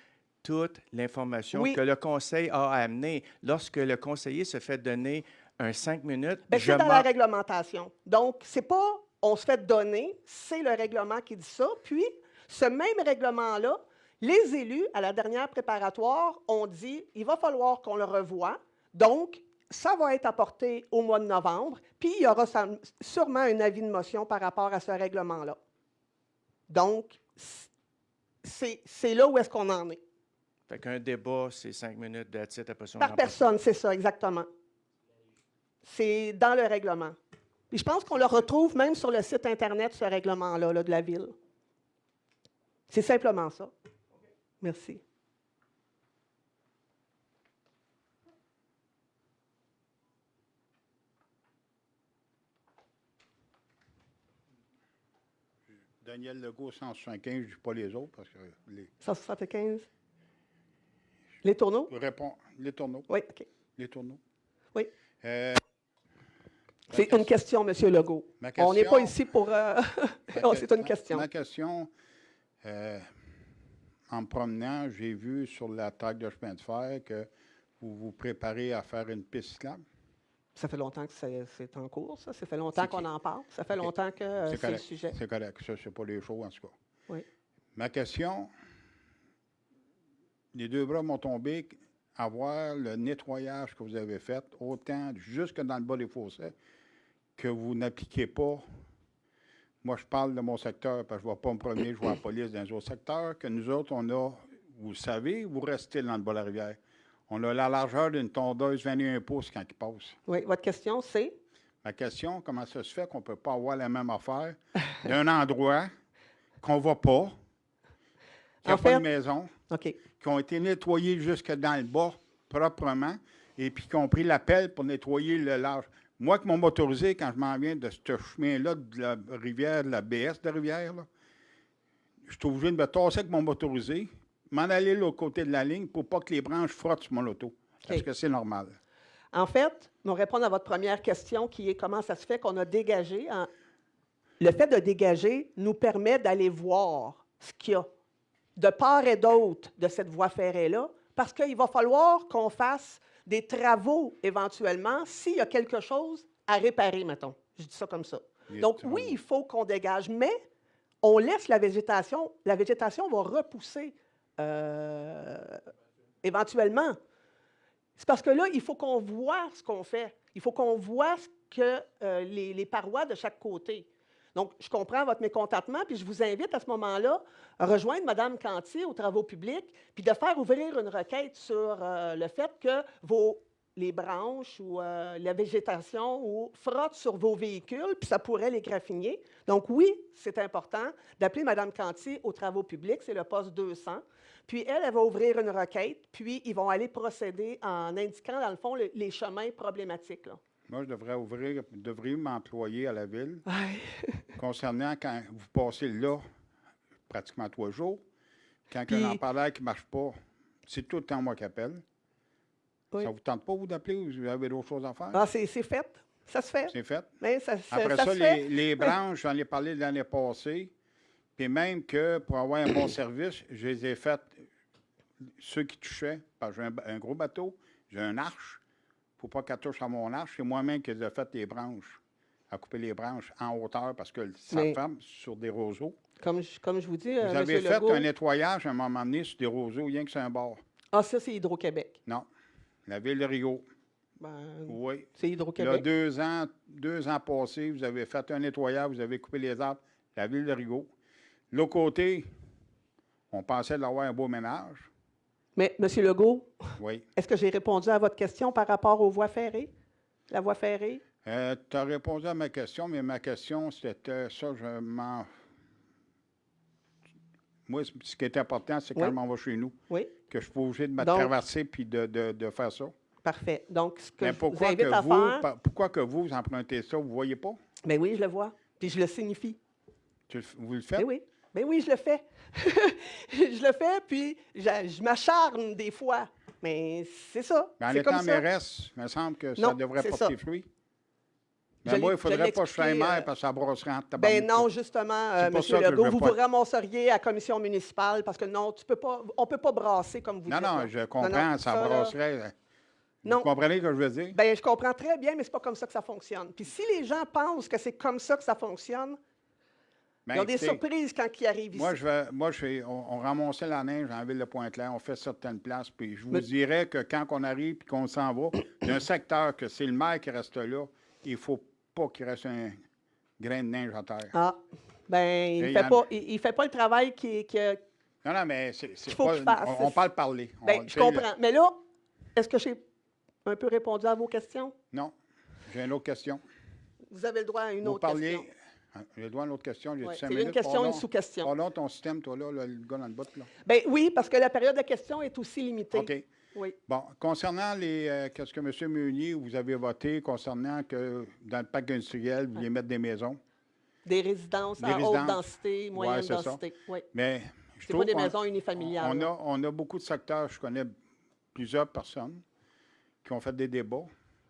toute l'information Oui. que le conseil a amenée. Lorsque le conseiller se fait donner un 5 minutes, Bien, je c'est dans la m'en... réglementation. Donc, c'est pas on se fait donner, c'est le règlement qui dit ça. Puis, ce même règlement-là, les élus, à la dernière préparatoire, ont dit il va falloir qu'on le revoie. Donc, ça va être apporté au mois de novembre, puis il y aura sûrement un avis de motion par rapport à ce règlement-là. Donc, c'est là où est-ce qu'on en est. Fait qu'un débat, c'est 5 minutes d'attitude, après ça, on Par en passe. personne, c'est ça, exactement. C'est dans le règlement. Puis je pense qu'on le retrouve même sur le site Internet, ce règlement-là là, de la Ville. C'est simplement ça. Merci. Daniel Legault, 175, je ne dis pas les autres parce que 175. Les tourneaux? je réponds. Les tourneaux. Oui, OK. Les tourneaux. Oui. Ma C'est une question, M. Legault. ma On n'est pas question- ici pour... c'est une question. Ma question, en me promenant, j'ai vu sur la table de chemin de fer que vous vous préparez à faire une piste cyclable. Ça fait longtemps que c'est en cours, ça. Ça fait longtemps C'est qu'on qui? en parle. Ça fait OK. longtemps que c'est le correct. sujet. C'est correct. Ça, c'est pas les choses, en tout cas. Oui. Ma question, les 2 bras m'ont tombé à voir le nettoyage que vous avez fait, autant jusque dans le bas des fossés, que vous n'appliquez pas. Moi, je parle de mon secteur, parce que je ne vais pas me promener, je vois la police dans les autres secteurs, que nous autres, on a, vous le savez, vous restez dans le bas de la rivière. On a la largeur d'une tondeuse 21 pouces quand il passe. Oui, votre question, c'est? Ma question, comment ça se fait qu'on ne peut pas avoir la même affaire d'un endroit qu'on ne va pas, qui n'a En pas fait- de maison, OK. qui ont été nettoyés jusque dans le bas proprement, et puis qui ont pris la pelle pour nettoyer le large. Moi, qui m'ont motorisé, quand je m'en viens de ce chemin-là, de la rivière, de la BS de rivière, là, je suis obligé de me tasser avec mon motorisé, m'en aller de l'autre côté de la ligne pour pas que les branches frottent sur mon auto. Parce OK. que c'est normal. En fait, nous répondre à votre première question qui est comment ça se fait qu'on a dégagé. Le fait de dégager nous permet d'aller voir ce qu'il y a de part et d'autre de cette voie ferrée-là, parce qu'il va falloir qu'on fasse des travaux éventuellement s'il y a quelque chose à réparer, mettons. Je dis ça comme ça. Les Donc, travaux. oui, il faut qu'on dégage, mais on laisse la végétation. La végétation va repousser éventuellement. C'est parce que là, il faut qu'on voit ce qu'on fait. Il faut qu'on voit ce que les parois de chaque côté. Donc, je comprends votre mécontentement, puis je vous invite à ce moment-là à rejoindre Mme Cantier aux travaux publics, puis de faire ouvrir une requête sur le fait que les branches ou la végétation ou frottent sur vos véhicules, puis ça pourrait les graffiner. Donc, oui, c'est important d'appeler Mme Cantier aux travaux publics, c'est le poste 200. Puis, elle va ouvrir une requête, puis ils vont aller procéder en indiquant, dans le fond, les chemins problématiques, là. Moi, je devrais m'employer à la ville Ouais. concernant quand vous passez là, pratiquement 3 jours, quand il y a un lampadaire qui ne marche pas, c'est tout le temps moi qui appelle. Oui. Ça ne vous tente pas, vous, d'appeler ou vous avez d'autres choses à faire? Ah, c'est fait. Ça se fait. C'est fait. Mais Après ça ça, se fait. les branches, j'en ai parlé l'année passée, puis même que pour avoir un bon service, je les ai faites, ceux qui touchaient, parce que j'ai un gros bateau, j'ai un arche. Il ne faut pas qu'elle touche à mon arche. C'est moi-même qui ai fait les branches, à couper les branches en hauteur parce que ça ferme sur des roseaux. Comme je vous dis, vous avez fait Legault, un nettoyage à un moment donné sur des roseaux, rien que c'est un bord. Ah, ça, c'est Hydro-Québec. Non. La ville de Rio. Ben, Oui. c'est Il y a Hydro-Québec. 2 ans passés, vous avez fait un nettoyage, vous avez coupé les arbres. La ville de Rio. L'autre côté, on pensait d'avoir un beau ménage. Mais, M. Legault, Oui. est-ce que j'ai répondu à votre question par rapport aux voies ferrées? La voie ferrée? Tu as répondu à ma question, mais ma question, c'était ça, Moi, ce qui est important, c'est quand je m'en vais chez nous, que je suis pas obligé de me traverser puis de faire ça. Parfait. Donc, ce que Mais je vous invite à faire... pourquoi que vous empruntez ça, vous ne voyez pas? Bien oui, je le vois. Puis je le signifie. Vous le faites? Ben oui. Ben oui, je le fais. Je le fais, puis je m'acharne des fois. Mais c'est ça. Mais en c'est étant comme ça. mairesse, il me semble que ça Non, devrait c'est porter ça. fruit. Je Mais moi, il ne l'ai faudrait pas que je sois expliqué, maire parce que ça brosserait entre ta Ben non, justement, C'est M. pour ça que je Legault, veux vous pas- vous ramasseriez à la commission municipale parce que non, on ne peut pas brasser comme vous Non, dites. non, là. je comprends, non, ça là, brosserait. Non. Vous comprenez ce que je veux dire? ben, je comprends très bien, mais ce n'est pas comme ça que ça fonctionne. Puis si les gens pensent que c'est comme ça que ça fonctionne, Ben, ils ont des écoutez, surprises quand ils arrivent Moi, ici. on ramassait la neige en ville de Pointe-Claire, on fait certaines places, puis je vous Mais- dirais que quand on arrive et qu'on s'en va, d'un secteur que c'est le maire qui reste là, il ne faut pas qu'il reste un grain de neige à terre. Ah, ben, Et il il y ne en- il fait pas le travail Non, non, mais c'est faut pas... qu'il fasse. On parle parler. Ben, je comprends. Mais là, est-ce que j'ai un peu répondu à vos questions? Non. J'ai une autre question. Vous avez le droit à une Vous autre parliez... question. J'ai le droit à une autre question. J'ai Ouais, 5 c'est minutes. une question, Pardon. une sous-question. Pardon, ton système, toi, là, le gars dans le bout, là. Ben oui, parce que la période de questions est aussi limitée. OK. Oui. Bon, concernant qu'est-ce que M. Meunier, vous avez voté concernant que dans le parc industriel, vous vouliez mettre des maisons. Des résidences Des à haute résidences. densité, moyenne c'est ça. densité. Oui. Mais je C'est trouve pas des qu'on- maisons unifamiliales. là. on a beaucoup de secteurs, je connais plusieurs personnes qui ont fait des débats,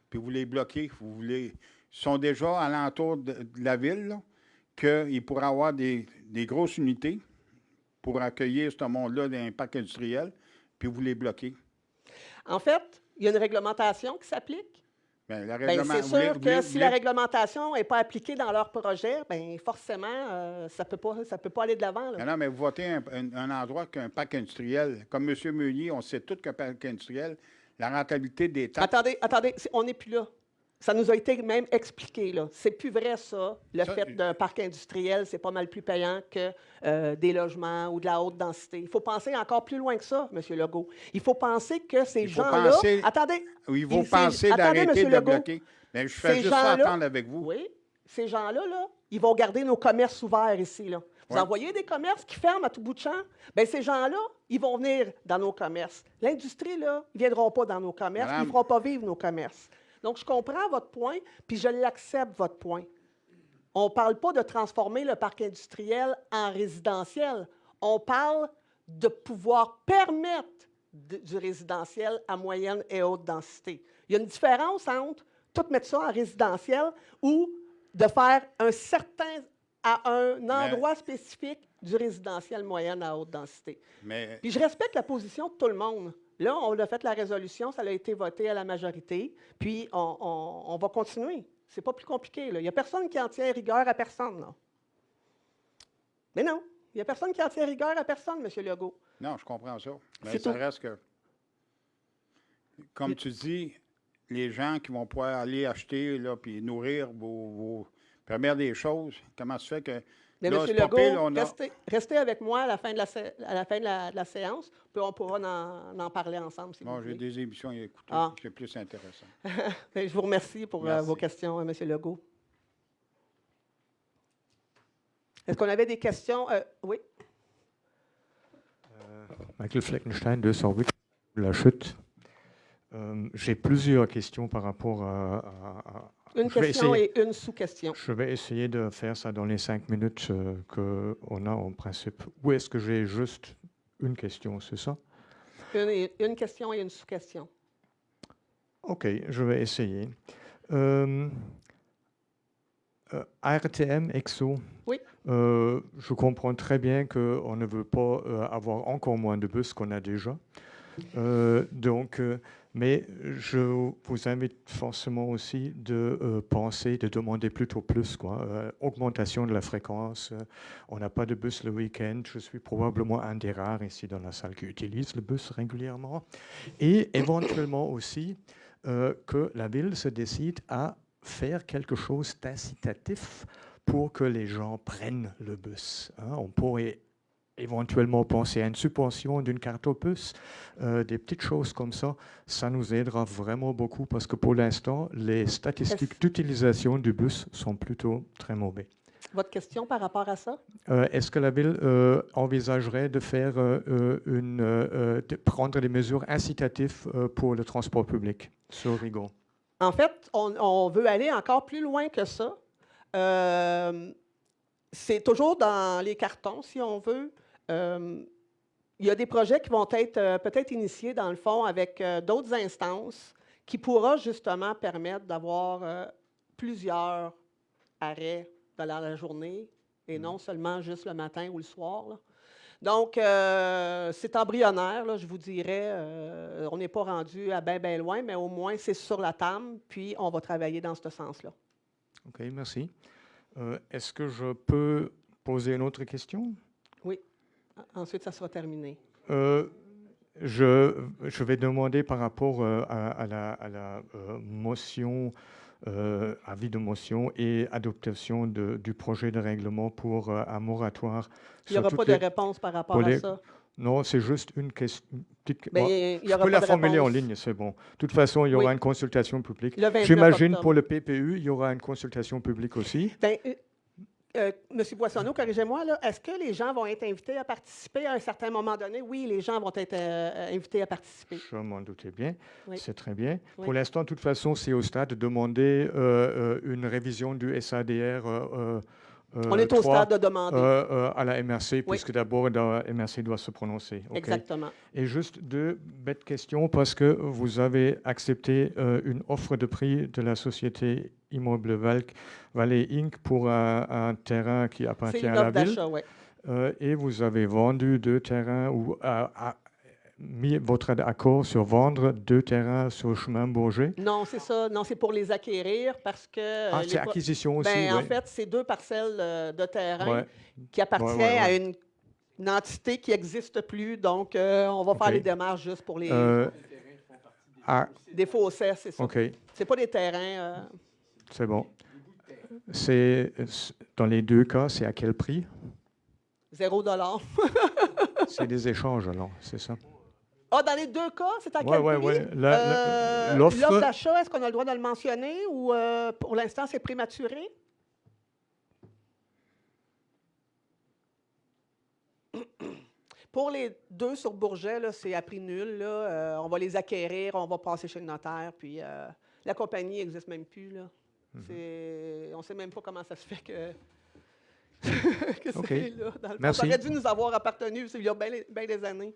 puis vous les bloquez, ils sont déjà alentour de la ville, là, qu'ils pourraient avoir des grosses unités pour accueillir ce monde-là dans un parc industriel, puis vous les bloquez. En fait, il y a une réglementation qui s'applique. Bien, la Bien, règlement- c'est vous sûr voulez- que vous si voulez- la réglementation n'est pas appliquée dans leur projet, bien, forcément, ça peut pas aller de l'avant. là. Non, non, mais vous votez un endroit qu'un parc industriel. Comme M. Meunier, on sait tout qu'un parc industriel, la rentabilité des taxes... Attendez, on n'est plus là. Ça nous a été même expliqué, là. C'est plus vrai, ça. Le Ça, fait d'un parc industriel, c'est pas mal plus payant que des logements ou de la haute densité. Il faut penser encore plus loin que ça, M. Legault. Il faut penser que ces Il faut gens-là... penser- Attendez. Oui, il faut Ces- penser attendez, d'arrêter M. de Legault. bloquer. Mais je fais Ces juste gens-là- entendre avec vous. Oui, ces gens-là, là, ils vont garder nos commerces ouverts ici. Là. Vous Ouais. envoyez des commerces qui ferment à tout bout de champ, bien, ces gens-là, ils vont venir dans nos commerces. L'industrie, là, ils ne viendront pas dans nos commerces, Madame- ils ne feront pas vivre nos commerces. Donc, je comprends votre point, puis je l'accepte, votre point. On ne parle pas de transformer le parc industriel en résidentiel. On parle de pouvoir permettre du résidentiel à moyenne et haute densité. Il y a une différence entre tout mettre ça en résidentiel ou de faire à un endroit spécifique du résidentiel moyenne à haute densité. Mais Puis je respecte la position de tout le monde. Là, on a fait la résolution, ça a été voté à la majorité, puis on va continuer. C'est pas plus compliqué. Là. Il n'y a personne qui en tient rigueur à personne. Là. Mais non, il n'y a personne qui en tient rigueur à personne, M. Legault. Non, je comprends ça. Mais C'est ça tout. reste que, comme tu dis, les gens qui vont pouvoir aller acheter là, puis nourrir permettre des choses, comment se fait que. Mais Là, M. c'est pas Legault, pire, on a- restez avec moi à la fin de la séance, puis on pourra en parler ensemble, si Bon, vous j'ai voulez. des émissions à écouter. Ah. C'est plus intéressant. Je vous remercie pour Merci. vos questions, M. Legault. Est-ce qu'on avait des questions? Oui. Michael Fleckenstein, 208, La Chute. J'ai plusieurs questions par rapport à Une je vais question essayer. et une sous-question. Je vais essayer de faire ça dans les 5 minutes qu'on a en principe. Ou est-ce que j'ai juste une question, c'est ça? Une question et une sous-question. OK, je vais essayer. ARTM, EXO. Oui. Je comprends très bien qu'on ne veut pas avoir encore moins de bus qu'on a déjà. Mais je vous invite forcément aussi de penser, de demander plutôt plus, quoi. Augmentation de la fréquence. On n'a pas de bus le week-end. Je suis probablement un des rares ici dans la salle qui utilise le bus régulièrement. Et éventuellement aussi que la ville se décide à faire quelque chose d'incitatif pour que les gens prennent le bus. Hein. On pourrait éventuellement penser à une subvention d'une carte au bus, des petites choses comme ça. Ça nous aidera vraiment beaucoup parce que pour l'instant, les statistiques d'utilisation du bus sont plutôt très mauvais. Votre question par rapport à ça? Est-ce que la ville envisagerait de faire de prendre des mesures incitatives pour le transport public sur Rigaud? En fait, on veut aller encore plus loin que ça. C'est toujours dans les cartons, si on veut. Il y a des projets qui vont être peut-être initiés, dans le fond, avec d'autres instances qui pourra justement permettre d'avoir plusieurs arrêts dans la journée et non seulement juste le matin ou le soir, là. Donc, c'est embryonnaire, là, je vous dirais. On n'est pas rendu à bien loin, mais au moins, c'est sur la table, puis on va travailler dans ce sens-là. OK, merci. Est-ce que je peux poser une autre question? Oui. Ensuite, ça sera terminé. Je vais demander par rapport à la motion, avis de motion et adoption du projet de règlement pour un moratoire. Il n'y aura pas de réponse par rapport à ça. Non, c'est juste une question. Mais il y je aura peux pas la de formuler en réponse. ligne, c'est bon. De toute façon, il y aura Oui. une consultation publique. Le 29 J'imagine octobre. pour le PPU, il y aura une consultation publique aussi. Bien, M. Boissonneau, corrigez-moi, là, est-ce que les gens vont être invités à participer à un certain moment donné? Oui, les gens vont être invités à participer. Je m'en doutais bien. Oui. C'est très bien. Oui. Pour l'instant, de toute façon, c'est au stade de demander une révision du SADR. On est au 3, stade de demander. à la MRC, puisque d'abord, la MRC doit se prononcer. OK. Exactement. Et juste deux bêtes questions, parce que vous avez accepté une offre de prix de la société Immeuble Valley Inc. pour un terrain qui C'est appartient une à la offre ville. d'achat, oui. Et vous avez vendu 2 terrains ou mis votre accord sur vendre 2 terrains sur le chemin Bourget. Non, c'est ça. Non, c'est pour les acquérir parce que... C'est acquisition aussi, Ben, en ouais. fait, c'est 2 parcelles de terrain Ouais. qui appartiennent Ouais. à une entité qui n'existe plus. Donc, on va faire OK. les démarches juste pour les... Des fossés, c'est ça. OK, C'est pas des terrains... c'est bon. Dans les deux cas, c'est à quel prix? $0. C'est des échanges, alors, c'est ça? Ah, dans les 2 cas, c'est à Ouais, quel ouais, prix? ouais. L'offre L'offre- d'achat, est-ce qu'on a le droit de le mentionner ou pour l'instant, c'est prématuré? Pour les 2 sur Bourget, là, c'est à prix nul. Là. On va les acquérir, on va passer chez le notaire, puis la compagnie n'existe même plus. Là. On ne sait même pas comment ça se fait que, que OK. c'est là. Dans le fond. Merci. Ça aurait dû nous avoir appartenu il y a bien des années.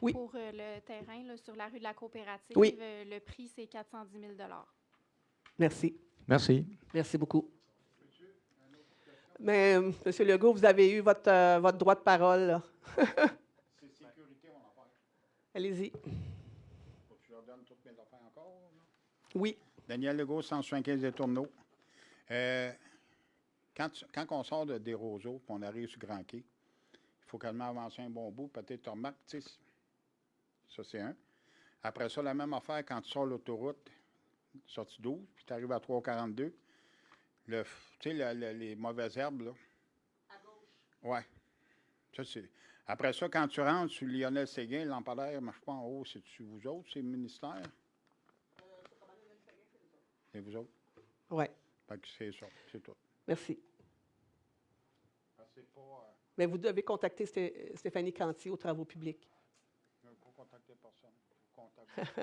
Oui. Pour le terrain là, sur la rue de la Coopérative, Oui. le prix, c'est 410 000 $. Merci. Merci. Merci beaucoup. Mais, M. Legault, vous avez eu votre droit de parole. Là. C'est sécurité, on en parle. Allez-y. Faut que je leur donne toutes mes affaires encore? Là? Oui. Daniel Legault, 175 des Tourneaux. Quand on sort des roseaux et on arrive sur Grand Quai, il faut quand même avancer un bon bout. Peut-être tu remarques, tu sais, ça c'est un. Après ça, la même affaire quand tu sors l'autoroute, sortie 12, puis tu arrives à 3,42. Tu sais, les mauvaises herbes, là. À gauche. Oui. Ça, c'est. Après ça, quand tu rentres sur Lionel Séguin, le lampadaire ne marche pas en haut. C'est-tu vous autres, c'est le ministère? C'est vous autres? Oui. Fait que c'est ça, c'est tout. Merci. C'est pas. Mais vous devez contacter Stéphanie Canty aux Travaux publics. Je ne vais pas contacter personne. Vous contactez.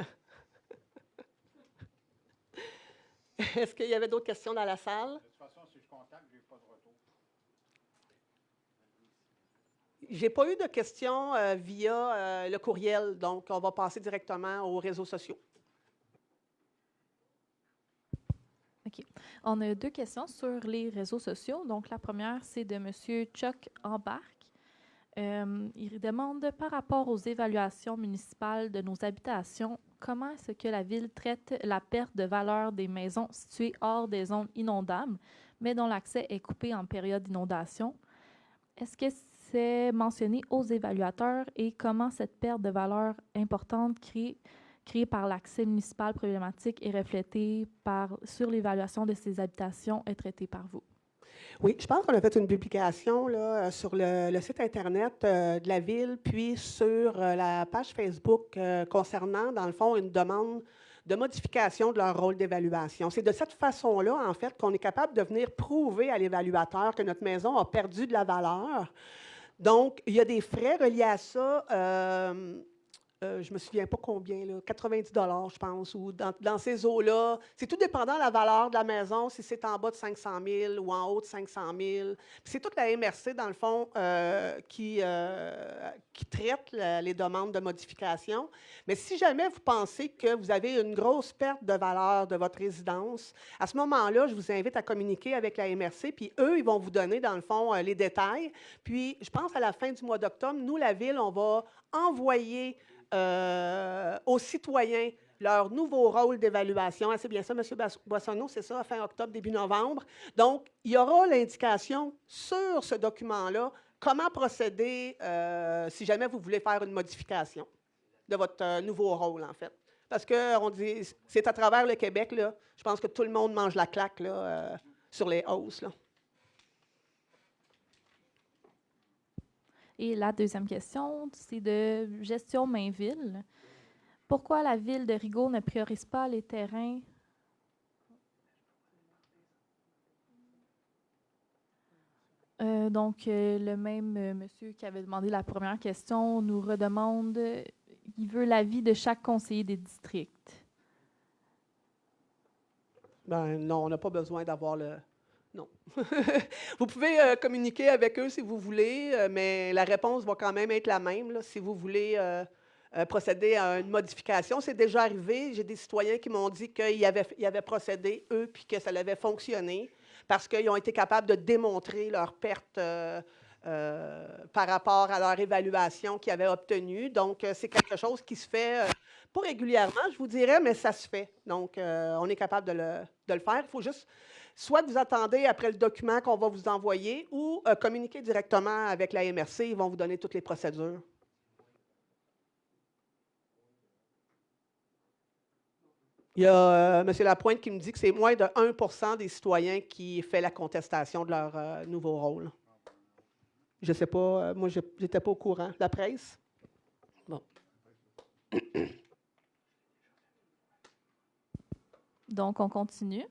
Est-ce qu'il y avait d'autres questions dans la salle? De toute façon, si je contacte, je n'ai pas de retour. J'ai pas eu de questions via le courriel, donc on va passer directement aux réseaux sociaux. OK. On a 2 questions sur les réseaux sociaux. Donc, la première, c'est de M. Chuck Embarque. Il demande, par rapport aux évaluations municipales de nos habitations, comment est-ce que la Ville traite la perte de valeur des maisons situées hors des zones inondables, mais dont l'accès est coupé en période d'inondation? Est-ce que c'est mentionné aux évaluateurs et comment cette perte de valeur importante créée par l'accès municipal problématique est reflétée sur l'évaluation de ces habitations est traitée par vous? Oui, je pense qu'on a fait une publication là, sur le site Internet de la Ville, puis sur la page Facebook concernant, dans le fond, une demande de modification de leur rôle d'évaluation. C'est de cette façon-là, en fait, qu'on est capable de venir prouver à l'évaluateur que notre maison a perdu de la valeur. Donc, il y a des frais reliés à ça. Je ne me souviens pas combien, là, 90 $ je pense, ou dans ces eaux-là. C'est tout dépendant de la valeur de la maison, si c'est en bas de 500 000 ou en haut de 500 000. C'est toute la MRC, dans le fond, qui traite les demandes de modification. Mais si jamais vous pensez que vous avez une grosse perte de valeur de votre résidence, à ce moment-là, je vous invite à communiquer avec la MRC, puis eux, ils vont vous donner, dans le fond, les détails. Puis, je pense à la fin du mois d'octobre, nous, la Ville, on va envoyer aux citoyens leur nouveau rôle d'évaluation. Ah, c'est bien ça, M. Boissonneau, c'est ça, à fin octobre, début novembre. Donc, il y aura l'indication sur ce document-là comment procéder si jamais vous voulez faire une modification de votre nouveau rôle, en fait. Parce qu'on dit, c'est à travers le Québec, là, je pense que tout le monde mange la claque là, sur les hausses, là. Et la deuxième question, c'est de gestion Mainville. Pourquoi la Ville de Rigaud ne priorise pas les terrains? Le même monsieur qui avait demandé la première question nous redemande, il veut l'avis de chaque conseiller des districts. Ben non, on n'a pas besoin d'avoir le... Non. Vous pouvez communiquer avec eux si vous voulez, mais la réponse va quand même être la même. Là, si vous voulez procéder à une modification, c'est déjà arrivé. J'ai des citoyens qui m'ont dit qu'ils avaient procédé, eux, puis que ça avait fonctionné parce qu'ils ont été capables de démontrer leur perte par rapport à leur évaluation qu'ils avaient obtenue. Donc, c'est quelque chose qui se fait pas régulièrement, je vous dirais, mais ça se fait. Donc, on est capable de le faire. Il faut juste... Soit vous attendez après le document qu'on va vous envoyer ou communiquer directement avec la MRC. Ils vont vous donner toutes les procédures. Il y a M. Lapointe qui me dit que c'est moins de 1 % des citoyens qui fait la contestation de leur nouveau rôle. Je ne sais pas, moi, je n'étais pas au courant. La presse? Bon. Donc, on continue.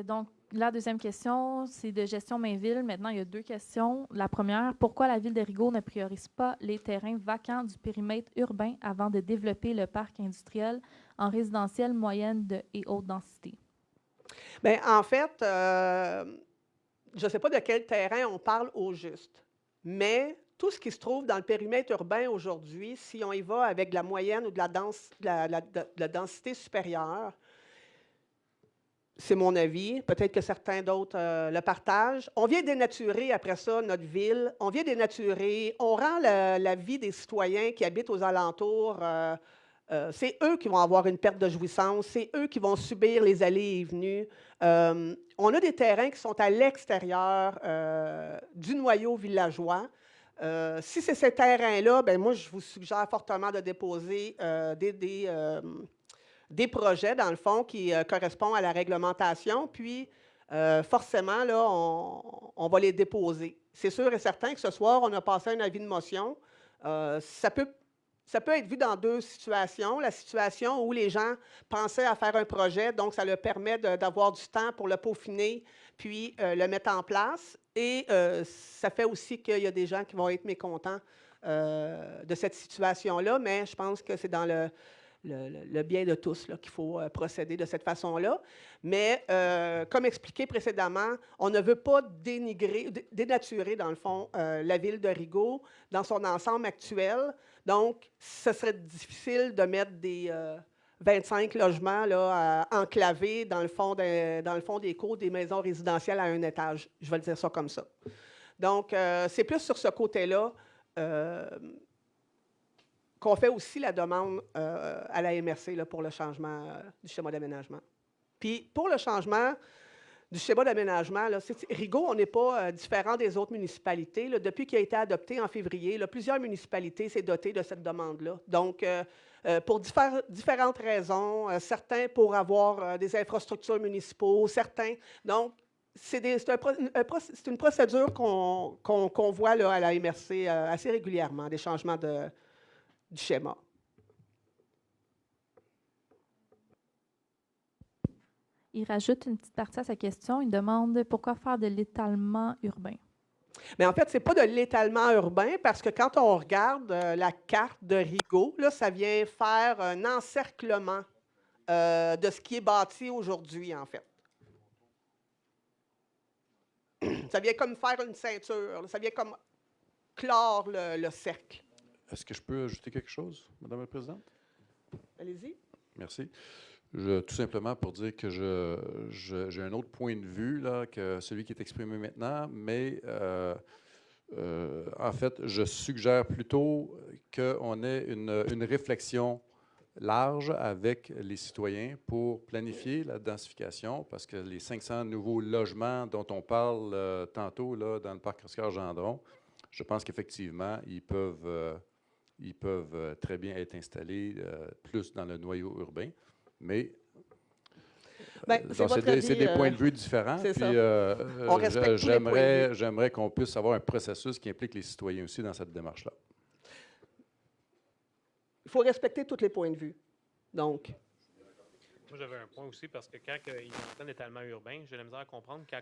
Donc, la deuxième question, c'est de gestion Mainville. Maintenant, il y a 2 questions. La première, pourquoi la Ville de Rigaud ne priorise pas les terrains vacants du périmètre urbain avant de développer le parc industriel en résidentiel moyenne et haute densité? Bien, en fait, je ne sais pas de quel terrain on parle au juste, mais tout ce qui se trouve dans le périmètre urbain aujourd'hui, si on y va avec de la moyenne ou de la densité supérieure, c'est mon avis, peut-être que certains d'autres le partagent. On vient dénaturer après ça notre ville, on vient dénaturer, on rend la vie des citoyens qui habitent aux alentours, c'est eux qui vont avoir une perte de jouissance, c'est eux qui vont subir les allées et venues. On a des terrains qui sont à l'extérieur du noyau villageois. Si c'est ces terrains-là, ben moi, je vous suggère fortement de déposer des projets, dans le fond, qui correspondent à la réglementation, puis forcément, là, on va les déposer. C'est sûr et certain que ce soir, on a passé un avis de motion. Ça peut être vu dans deux situations. La situation où les gens pensaient à faire un projet, donc ça leur permet d'avoir du temps pour le peaufiner, puis le mettre en place. Et ça fait aussi qu'il y a des gens qui vont être mécontents de cette situation-là, mais je pense que c'est dans le bien de tous qu'il faut procéder de cette façon-là. Mais comme expliqué précédemment, on ne veut pas dénaturer, dans le fond, la ville de Rigaud dans son ensemble actuel. Donc, ce serait difficile de mettre des 25 logements là, enclavés dans le fond des cours des maisons résidentielles à un étage. Je vais le dire ça comme ça. Donc, c'est plus sur ce côté-là qu'on fait aussi la demande à la MRC là, pour le changement du schéma d'aménagement. Puis, pour le changement du schéma d'aménagement, Rigaud, on n'est pas différent des autres municipalités. Là. Depuis qu'il a été adopté en février, là, plusieurs municipalités s'est dotées de cette demande-là. Donc, pour différentes raisons, certains pour avoir des infrastructures municipaux, certains. Donc, c'est une procédure qu'on voit là, à la MRC assez régulièrement, des changements du schéma. Il rajoute une petite partie à sa question. Il demande pourquoi faire de l'étalement urbain. Mais en fait, ce n'est pas de l'étalement urbain parce que quand on regarde la carte de Rigaud, là, ça vient faire un encerclement de ce qui est bâti aujourd'hui, en fait. Ça vient comme faire une ceinture. Ça vient comme clore le cercle. Est-ce que je peux ajouter quelque chose, Madame la Présidente? Allez-y. Merci. Tout simplement pour dire que j'ai un autre point de vue là, que celui qui est exprimé maintenant, mais en fait, je suggère plutôt qu'on ait une réflexion large avec les citoyens pour planifier la densification, parce que les 500 nouveaux logements dont on parle tantôt là, dans le parc Oscar-Gendron, je pense qu'effectivement, ils peuvent très bien être installés plus dans le noyau urbain. Mais c'est des points de vue différents. Puis j'aimerais qu'on puisse avoir un processus qui implique les citoyens aussi dans cette démarche-là. Il faut respecter tous les points de vue. Donc. Moi, j'avais un point aussi, parce que quand il entend l'étalement urbain, j'ai la misère à comprendre quand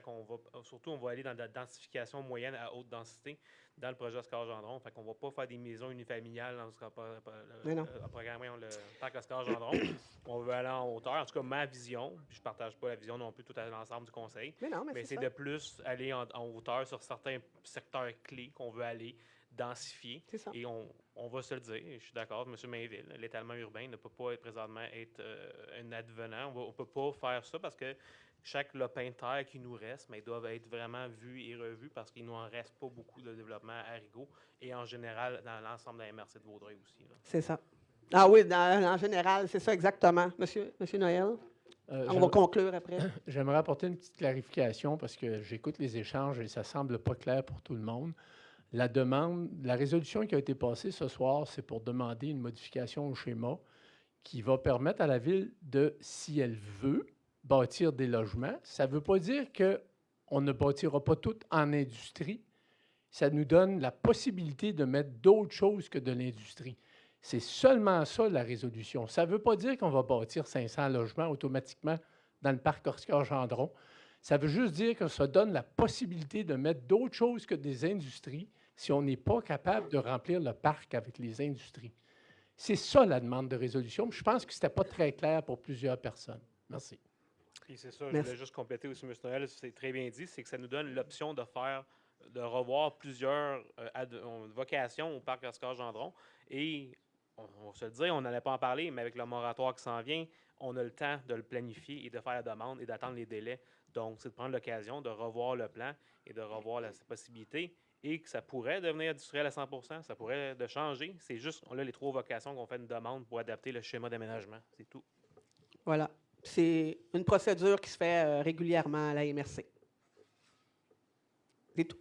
on va aller dans la densification moyenne à haute densité dans le projet Oscar-Gendron. Fait qu'on ne va pas faire des maisons unifamiliales dans le programme, le parc Oscar-Gendron. On veut aller en hauteur. En tout cas, ma vision, puis je ne partage pas la vision non plus tout à l'ensemble du conseil, mais c'est de plus aller en hauteur sur certains secteurs clés qu'on veut aller densifier. Et on va se le dire, je suis d'accord, M. Mainville, l'étalement urbain ne peut pas présentement être un advenant. On ne peut pas faire ça parce que chaque lopin de terre qui nous reste, mais doivent être vraiment vus et revus parce qu'il ne nous en reste pas beaucoup de développement à Rigaud et en général dans l'ensemble de la MRC de Vaudreuil aussi. C'est ça. Ah oui, en général, c'est ça exactement. Monsieur Noël? On va conclure après. J'aimerais apporter une petite clarification parce que j'écoute les échanges et ça ne semble pas clair pour tout le monde. La résolution qui a été passée ce soir, c'est pour demander une modification au schéma qui va permettre à la Ville de, si elle veut, bâtir des logements. Ça ne veut pas dire qu'on ne bâtira pas tout en industrie. Ça nous donne la possibilité de mettre d'autres choses que de l'industrie. C'est seulement ça, la résolution. Ça ne veut pas dire qu'on va bâtir 500 logements automatiquement dans le parc Oscar-Gendron. Ça veut juste dire que ça donne la possibilité de mettre d'autres choses que des industries si on n'est pas capable de remplir le parc avec les industries. C'est ça la demande de résolution. Je pense que ce n'était pas très clair pour plusieurs personnes. Merci. Et c'est ça, je voulais juste compléter aussi, M. Noël, c'est très bien dit, c'est que ça nous donne l'option de revoir plusieurs vocations au parc Oscar-Gendron. Et on va se le dire, on n'allait pas en parler, mais avec le moratoire qui s'en vient, on a le temps de le planifier et de faire la demande et d'attendre les délais. Donc, c'est de prendre l'occasion de revoir le plan et de revoir la possibilité et que ça pourrait devenir industriel à 100%, ça pourrait de changer. C'est juste, on a les 3 vocations qu'on fait une demande pour adapter le schéma d'aménagement. C'est tout. Voilà. C'est une procédure qui se fait régulièrement à la MRC. C'est tout.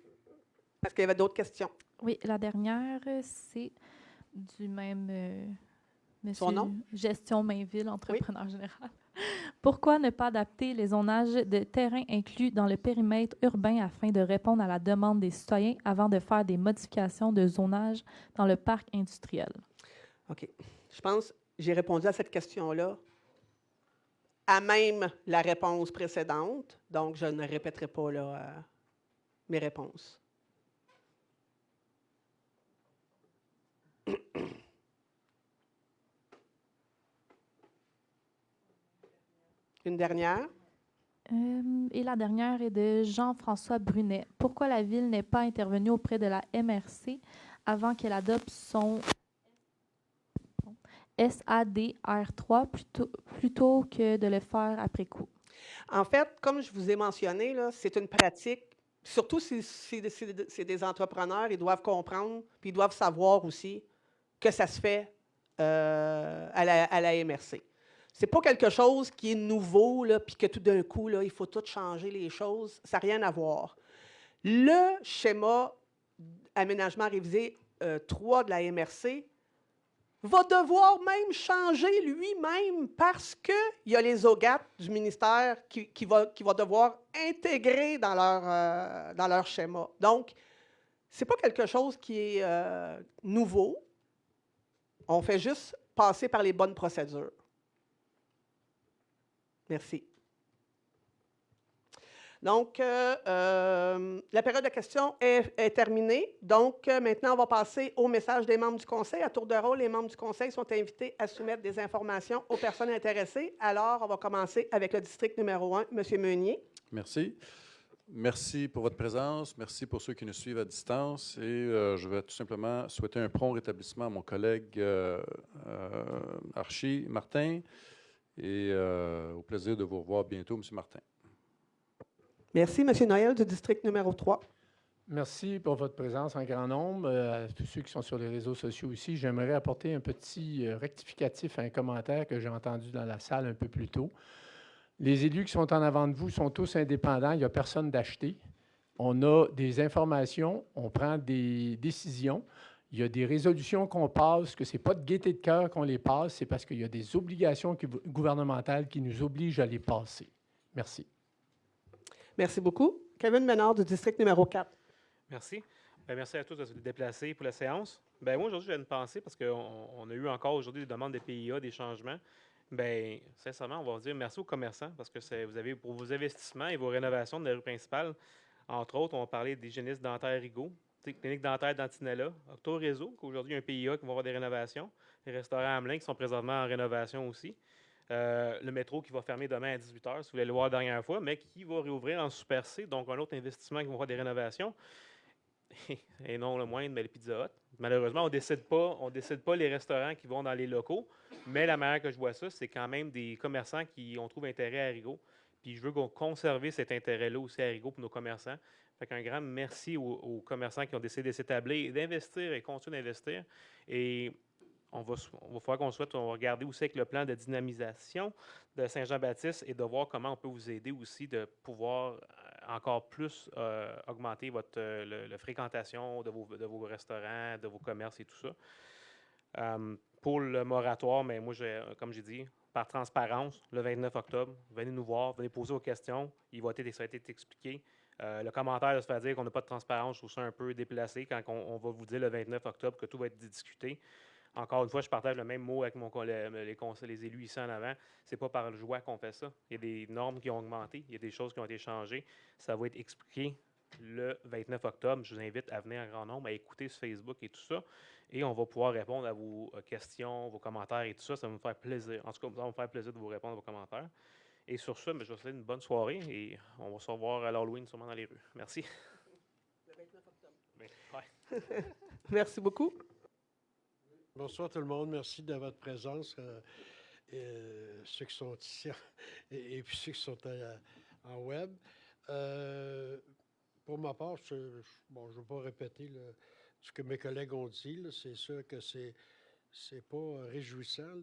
Parce qu'il y avait d'autres questions. Oui, la dernière, c'est du même monsieur Son nom? Gestion Mainville, entrepreneur général. Pourquoi ne pas adapter les zonages de terrains inclus dans le périmètre urbain afin de répondre à la demande des citoyens avant de faire des modifications de zonage dans le parc industriel? OK. Je pense que j'ai répondu à cette question-là à même la réponse précédente, donc je ne répéterai pas là, mes réponses. Une dernière. Et la dernière est de Jean-François Brunet. Pourquoi la Ville n'est pas intervenue auprès de la MRC avant qu'elle adopte son SADR3 plutôt que de le faire après coup? En fait, comme je vous ai mentionné, là, c'est une pratique, surtout si c'est des entrepreneurs, ils doivent comprendre, puis ils doivent savoir aussi que ça se fait à la MRC. Ce n'est pas quelque chose qui est nouveau, là, puis que tout d'un coup, là, il faut tout changer les choses. Ça n'a rien à voir. Le schéma aménagement révisé 3 de la MRC va devoir même changer lui-même parce qu'il y a les OGAT du ministère qui va devoir intégrer dans leur schéma. Donc, ce n'est pas quelque chose qui est nouveau. On fait juste passer par les bonnes procédures. Merci. Donc, la période de questions est terminée. Donc, maintenant, on va passer au message des membres du Conseil. À tour de rôle, les membres du Conseil sont invités à soumettre des informations aux personnes intéressées. Alors, on va commencer avec le district numéro 1, M. Meunier. Merci. Merci pour votre présence. Merci pour ceux qui nous suivent à distance. Et je vais tout simplement souhaiter un prompt rétablissement à mon collègue Archie Martin. Et au plaisir de vous revoir bientôt, M. Martin. Merci, M. Noël, du district numéro 3. Merci pour votre présence en grand nombre. À tous ceux qui sont sur les réseaux sociaux aussi, j'aimerais apporter un petit rectificatif à un commentaire que j'ai entendu dans la salle un peu plus tôt. Les élus qui sont en avant de vous sont tous indépendants. Il n'y a personne d'acheté. On a des informations, on prend des décisions. Il y a des résolutions qu'on passe, que ce n'est pas de gaieté de cœur qu'on les passe, c'est parce qu'il y a des obligations gouvernementales qui nous obligent à les passer. Merci. Merci beaucoup. Kevin Ménard, du district numéro 4. Merci. Merci à tous de se déplacer pour la séance. Moi, aujourd'hui, j'ai une pensée parce qu'on a eu encore aujourd'hui des demandes des PIA, des changements. Sincèrement, on va vous dire merci aux commerçants parce que vous avez, pour vos investissements et vos rénovations de la rue principale, entre autres, on va parler d'hygiénistes dentaires Rigaud, clinique dentaire d'Antinella, Octo-Réseau, qu'aujourd'hui, il y a un PIA qui va avoir des rénovations, les restaurants Hamelin qui sont présentement en rénovation aussi. Le métro qui va fermer demain à 18h, si vous voulez le voir la dernière fois, mais qui va réouvrir en Super C, donc un autre investissement qui va avoir des rénovations. Et non le moindre, mais les Pizza Hut. Malheureusement, on ne décide pas les restaurants qui vont dans les locaux, mais la manière que je vois ça, c'est quand même des commerçants qui ont trouvé intérêt à Rigaud. Puis je veux qu'on conserve cet intérêt-là aussi à Rigaud pour nos commerçants. Fait qu'un grand merci aux commerçants qui ont décidé de s'établir, d'investir et continuer d'investir. Et on va falloir qu'on souhaite, on va regarder aussi avec le plan de dynamisation de Saint-Jean-Baptiste et de voir comment on peut vous aider aussi de pouvoir encore plus augmenter la fréquentation de vos restaurants, de vos commerces et tout ça. Pour le moratoire, mais moi, comme j'ai dit, par transparence, le 29 octobre, venez nous voir, venez poser vos questions. Ça a été expliqué. Le commentaire de se faire dire qu'on n'a pas de transparence, je trouve ça un peu déplacé quand on va vous dire le 29 octobre que tout va être discuté. Encore une fois, je partage le même mot avec les élus ici en avant. Ce n'est pas par joie qu'on fait ça. Il y a des normes qui ont augmenté, il y a des choses qui ont été changées. Ça va être expliqué le 29 octobre. Je vous invite à venir en grand nombre, à écouter sur Facebook et tout ça. Et on va pouvoir répondre à vos questions, vos commentaires et tout ça. Ça va me faire plaisir. En tout cas, ça va me faire plaisir de vous répondre à vos commentaires. Et sur ça, je vous souhaite une bonne soirée et on va se revoir à l'Halloween sûrement dans les rues. Merci. Le 29 octobre. Ouais. Merci beaucoup. Bonsoir tout le monde. Merci de votre présence. Ceux qui sont ici et puis ceux qui sont en web. Pour ma part, je ne vais pas répéter ce que mes collègues ont dit. C'est sûr que c'est pas réjouissant,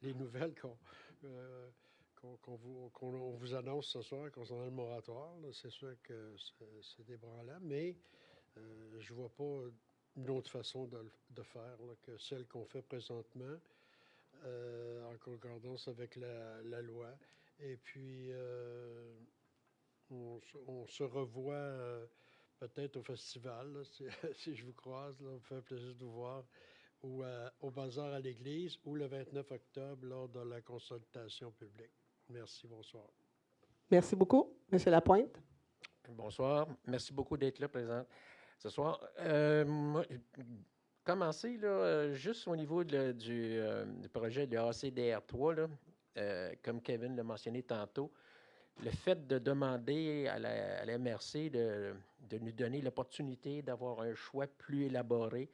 les nouvelles qu'on vous annonce ce soir concernant le moratoire. C'est sûr que c'est débranlant, mais Je ne vois pas une autre façon de faire là, que celle qu'on fait présentement, en concordance avec la loi. Et puis, on se revoit peut-être au festival, là, si je vous croise, là, ça me fait plaisir de vous voir, ou au bazar à l'église, ou le 29 octobre lors de la consultation publique. Merci, bonsoir. Merci beaucoup. Monsieur Lapointe. Bonsoir. Merci beaucoup d'être là, présent ce soir. Commencer, là, juste au niveau du projet de ACDR3, là, comme Kevin l'a mentionné tantôt, le fait de demander à la MRC de nous donner l'opportunité d'avoir un choix plus élaboré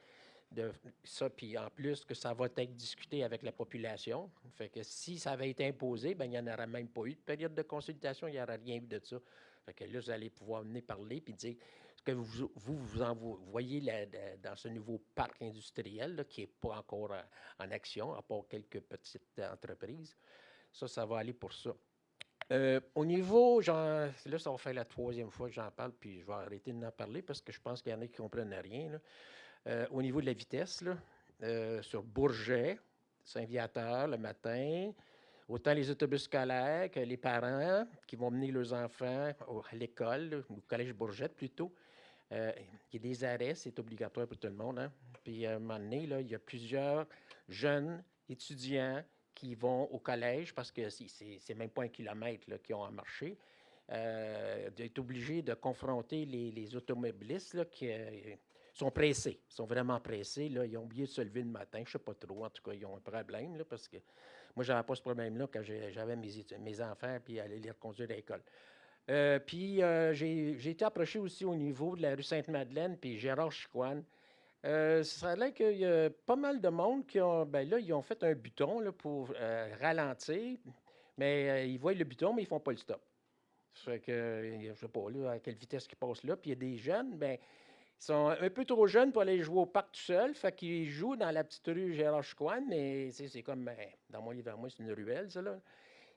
de ça, puis en plus que ça va être discuté avec la population. Fait que si ça avait été imposé, ben il n'y en aurait même pas eu de période de consultation, il n'y aurait rien eu de ça. Fait que là, vous allez pouvoir venir parler puis dire ce que vous voyez dans ce nouveau parc industriel là, qui n'est pas encore en action, à part quelques petites entreprises. Ça va aller pour ça. Au niveau, là, ça va faire la 3e fois que j'en parle, puis je vais arrêter d'en parler parce que je pense qu'il y en a qui ne comprennent rien, là. Au niveau de la vitesse, là, sur Bourget, Saint-Viateur, le matin, autant les autobus scolaires que les parents qui vont mener leurs enfants à l'école, au collège Bourget plutôt, il y a des arrêts, c'est obligatoire pour tout le monde. Hein? Puis à un moment donné, là, il y a plusieurs jeunes étudiants qui vont au collège parce que c'est même pas 1 kilomètre là, qu'ils ont à marcher, d'être obligés de confronter les automobilistes là, qui sont pressés, sont vraiment pressés. Là, ils ont oublié de se lever le matin, je ne sais pas trop. En tout cas, ils ont un problème là, parce que moi, je n'avais pas ce problème-là quand j'avais mes enfants puis aller les reconduire à l'école. Puis j'ai été approché aussi au niveau de la rue Sainte-Madeleine puis Gérard-Chicoine. Ça a l'air qu'il y a pas mal de monde qui ont. Ben là, ils ont fait un bouton là, pour ralentir, mais ils voient le bouton, mais ils ne font pas le stop. Ça fait que, je ne sais pas là, à quelle vitesse ils passent là. Puis il y a des jeunes, ben, ils sont un peu trop jeunes pour aller jouer au parc tout seul. Fait qu'ils jouent dans la petite rue Gérard-Chicoine, mais c'est comme, ben, dans mon livre à moi, c'est une ruelle, ça, là.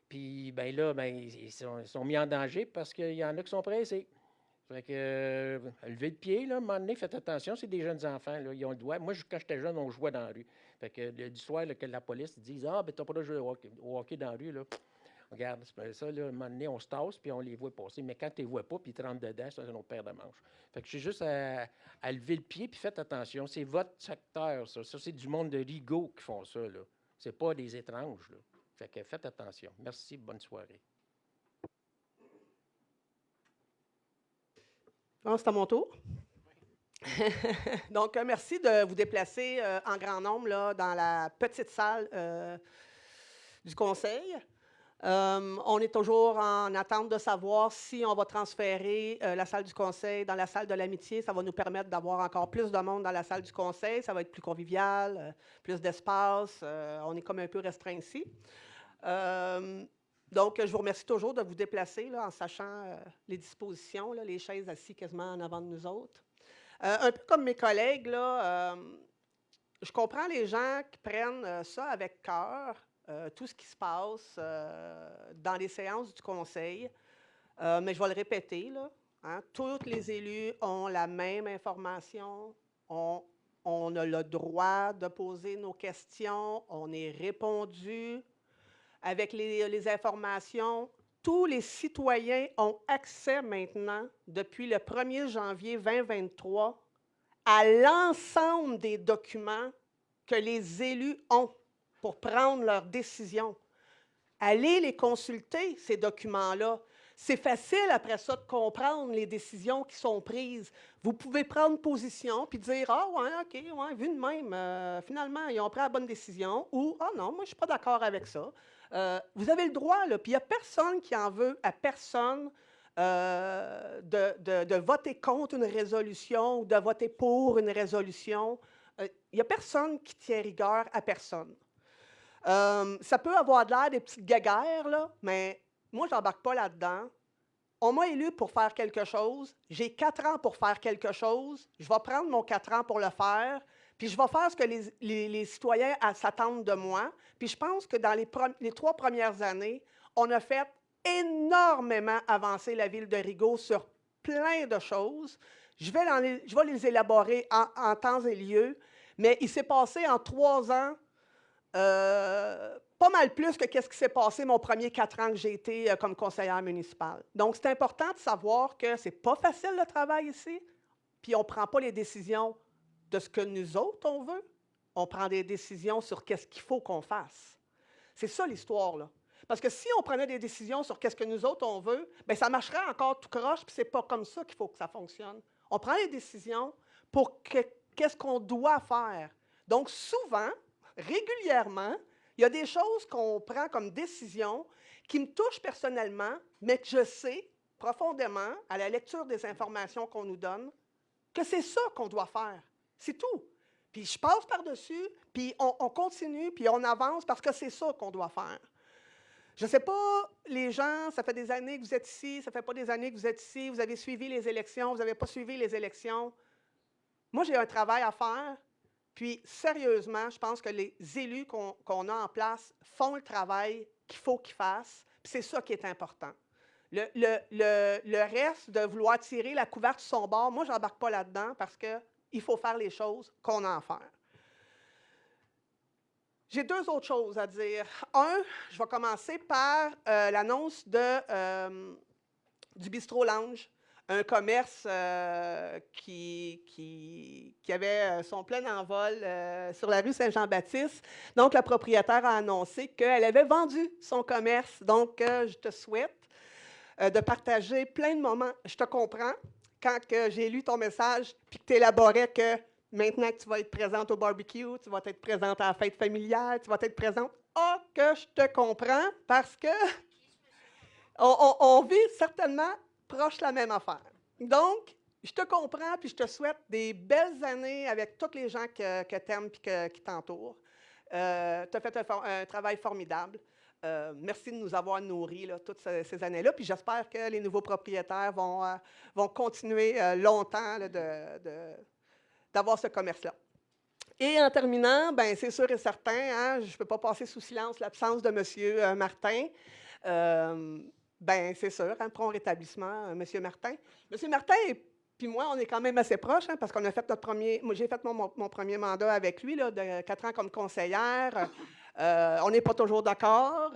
Puis, ben là, ben, ils sont mis en danger parce qu'il y en a qui sont pressés. Fait que, levez le pied, là, à un moment donné, faites attention, c'est des jeunes enfants, là, ils ont le droit. Moi, quand j'étais jeune, on jouait dans la rue. Fait que, du soir, là, que la police dise, ah, ben, t'as pas le droit de jouer au hockey dans la rue, là. Regarde, c'est ça, là, à un moment donné, on se tasse, puis on les voit passer. Mais quand tu les vois pas, puis ils te rentrent dedans, c'est un autre paire de manches. Fait que j'ai juste à lever le pied, puis faites attention. C'est votre secteur, ça. Ça, c'est du monde de Rigaud qui font ça, là. C'est pas des étranges, là. Fait que faites attention. Merci, bonne soirée. Ah, c'est à mon tour. Donc, merci de vous déplacer en grand nombre là, dans la petite salle du conseil. On est toujours en attente de savoir si on va transférer la salle du conseil dans la salle de l'amitié. Ça va nous permettre d'avoir encore plus de monde dans la salle du conseil. Ça va être plus convivial, plus d'espace. On est comme un peu restreint ici. Donc, je vous remercie toujours de vous déplacer là, en sachant les dispositions, là, les chaises assises quasiment en avant de nous autres. Un peu comme mes collègues, là, je comprends les gens qui prennent ça avec cœur, tout ce qui se passe dans les séances du conseil, mais je vais le répéter, là, hein, tous les élus ont la même information, on a le droit de poser nos questions, on est répondu. Avec les informations, tous les citoyens ont accès maintenant, depuis le 1er janvier 2023, à l'ensemble des documents que les élus ont pour prendre leurs décisions. Allez les consulter, ces documents-là. C'est facile, après ça, de comprendre les décisions qui sont prises. Vous pouvez prendre position puis dire « Ah, ouais, OK, ouais, vu de même, finalement, ils ont pris la bonne décision. » Ou « Ah non, moi, je ne suis pas d'accord avec ça. » Vous avez le droit, là, puis il n'y a personne qui en veut à personne de voter contre une résolution ou de voter pour une résolution. Il n'y a personne qui tient rigueur à personne. Ça peut avoir de l'air des petites guéguerres, là, mais moi, je n'embarque pas là-dedans. On m'a élu pour faire quelque chose. J'ai 4 ans pour faire quelque chose. Je vais prendre mon 4 ans pour le faire. Puis je vais faire ce que les citoyens s'attendent de moi. Puis je pense que dans les 3 premières années, on a fait énormément avancer la ville de Rigaud sur plein de choses. Je vais les élaborer en temps et lieu, mais il s'est passé en 3 ans pas mal plus que ce qui s'est passé mon premier 4 ans que j'ai été comme conseillère municipale. Donc, c'est important de savoir que ce n'est pas facile le travail ici, puis on ne prend pas les décisions de ce que nous autres, on veut. On prend des décisions sur qu'est-ce qu'il faut qu'on fasse. C'est ça l'histoire, là. Parce que si on prenait des décisions sur qu'est-ce que nous autres, on veut, bien, ça marcherait encore tout croche, puis ce n'est pas comme ça qu'il faut que ça fonctionne. On prend les décisions pour qu'est-ce qu'on doit faire. Donc, souvent, régulièrement, il y a des choses qu'on prend comme décision qui me touchent personnellement, mais que je sais profondément, à la lecture des informations qu'on nous donne, que c'est ça qu'on doit faire. C'est tout. Puis je passe par-dessus, puis on continue, puis on avance parce que c'est ça qu'on doit faire. Je ne sais pas, les gens, ça fait des années que vous êtes ici, ça ne fait pas des années que vous êtes ici, vous avez suivi les élections, vous n'avez pas suivi les élections. Moi, j'ai un travail à faire. Puis, sérieusement, je pense que les élus qu'on a en place font le travail qu'il faut qu'ils fassent. Puis c'est ça qui est important. Le reste de vouloir tirer la couverte sur son bord, moi, je n'embarque pas là-dedans parce qu'il faut faire les choses qu'on a à faire. J'ai 2 autres choses à dire. Je vais commencer par l'annonce du Bistrot Lounge. Un commerce qui avait son plein envol sur la rue Saint-Jean-Baptiste. Donc, la propriétaire a annoncé qu'elle avait vendu son commerce. Donc, je te souhaite de partager plein de moments. Je te comprends. Quand j'ai lu ton message puis que tu élaborais que maintenant que tu vas être présente au barbecue, tu vas être présente à la fête familiale, tu vas être présente. Ah, que je te comprends parce que on vit certainement proche la même affaire. Donc, je te comprends puis je te souhaite des belles années avec tous les gens que tu aimes et qui t'entourent. Tu as fait un travail formidable. Merci de nous avoir nourris là, toutes ces années-là. Puis j'espère que les nouveaux propriétaires vont continuer longtemps là, d'avoir ce commerce-là. Et en terminant, ben, c'est sûr et certain, hein, je ne peux pas passer sous silence l'absence de M. Martin. Ben, c'est sûr, un prompt rétablissement, M. Martin. M. Martin puis moi, on est quand même assez proches, hein, parce qu'on a fait notre premier. Moi, j'ai fait mon premier mandat avec lui, là, de 4 ans comme conseillère. On n'est pas toujours d'accord,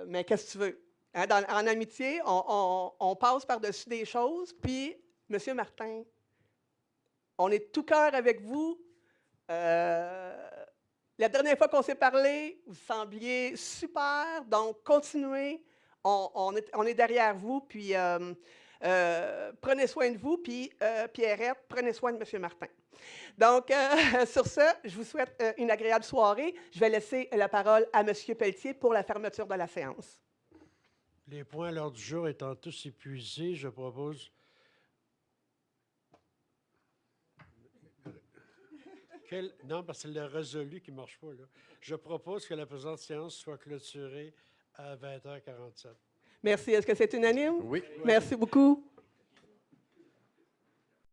mais qu'est-ce que tu veux? Hein, en amitié, on passe par-dessus des choses. Puis, M. Martin, on est tout cœur avec vous. La dernière fois qu'on s'est parlé, vous sembliez super, donc continuez. On est derrière vous, puis prenez soin de vous, puis Pierrette, prenez soin de M. Martin. Donc, sur ce, je vous souhaite une agréable soirée. Je vais laisser la parole à M. Pelletier pour la fermeture de la séance. Les points à l'ordre du jour étant tous épuisés, je propose... Non, parce que c'est le résolu qui ne marche pas, là. Je propose que la présente séance soit clôturée à 20h47. Merci. Est-ce que c'est unanime? Oui. Merci beaucoup.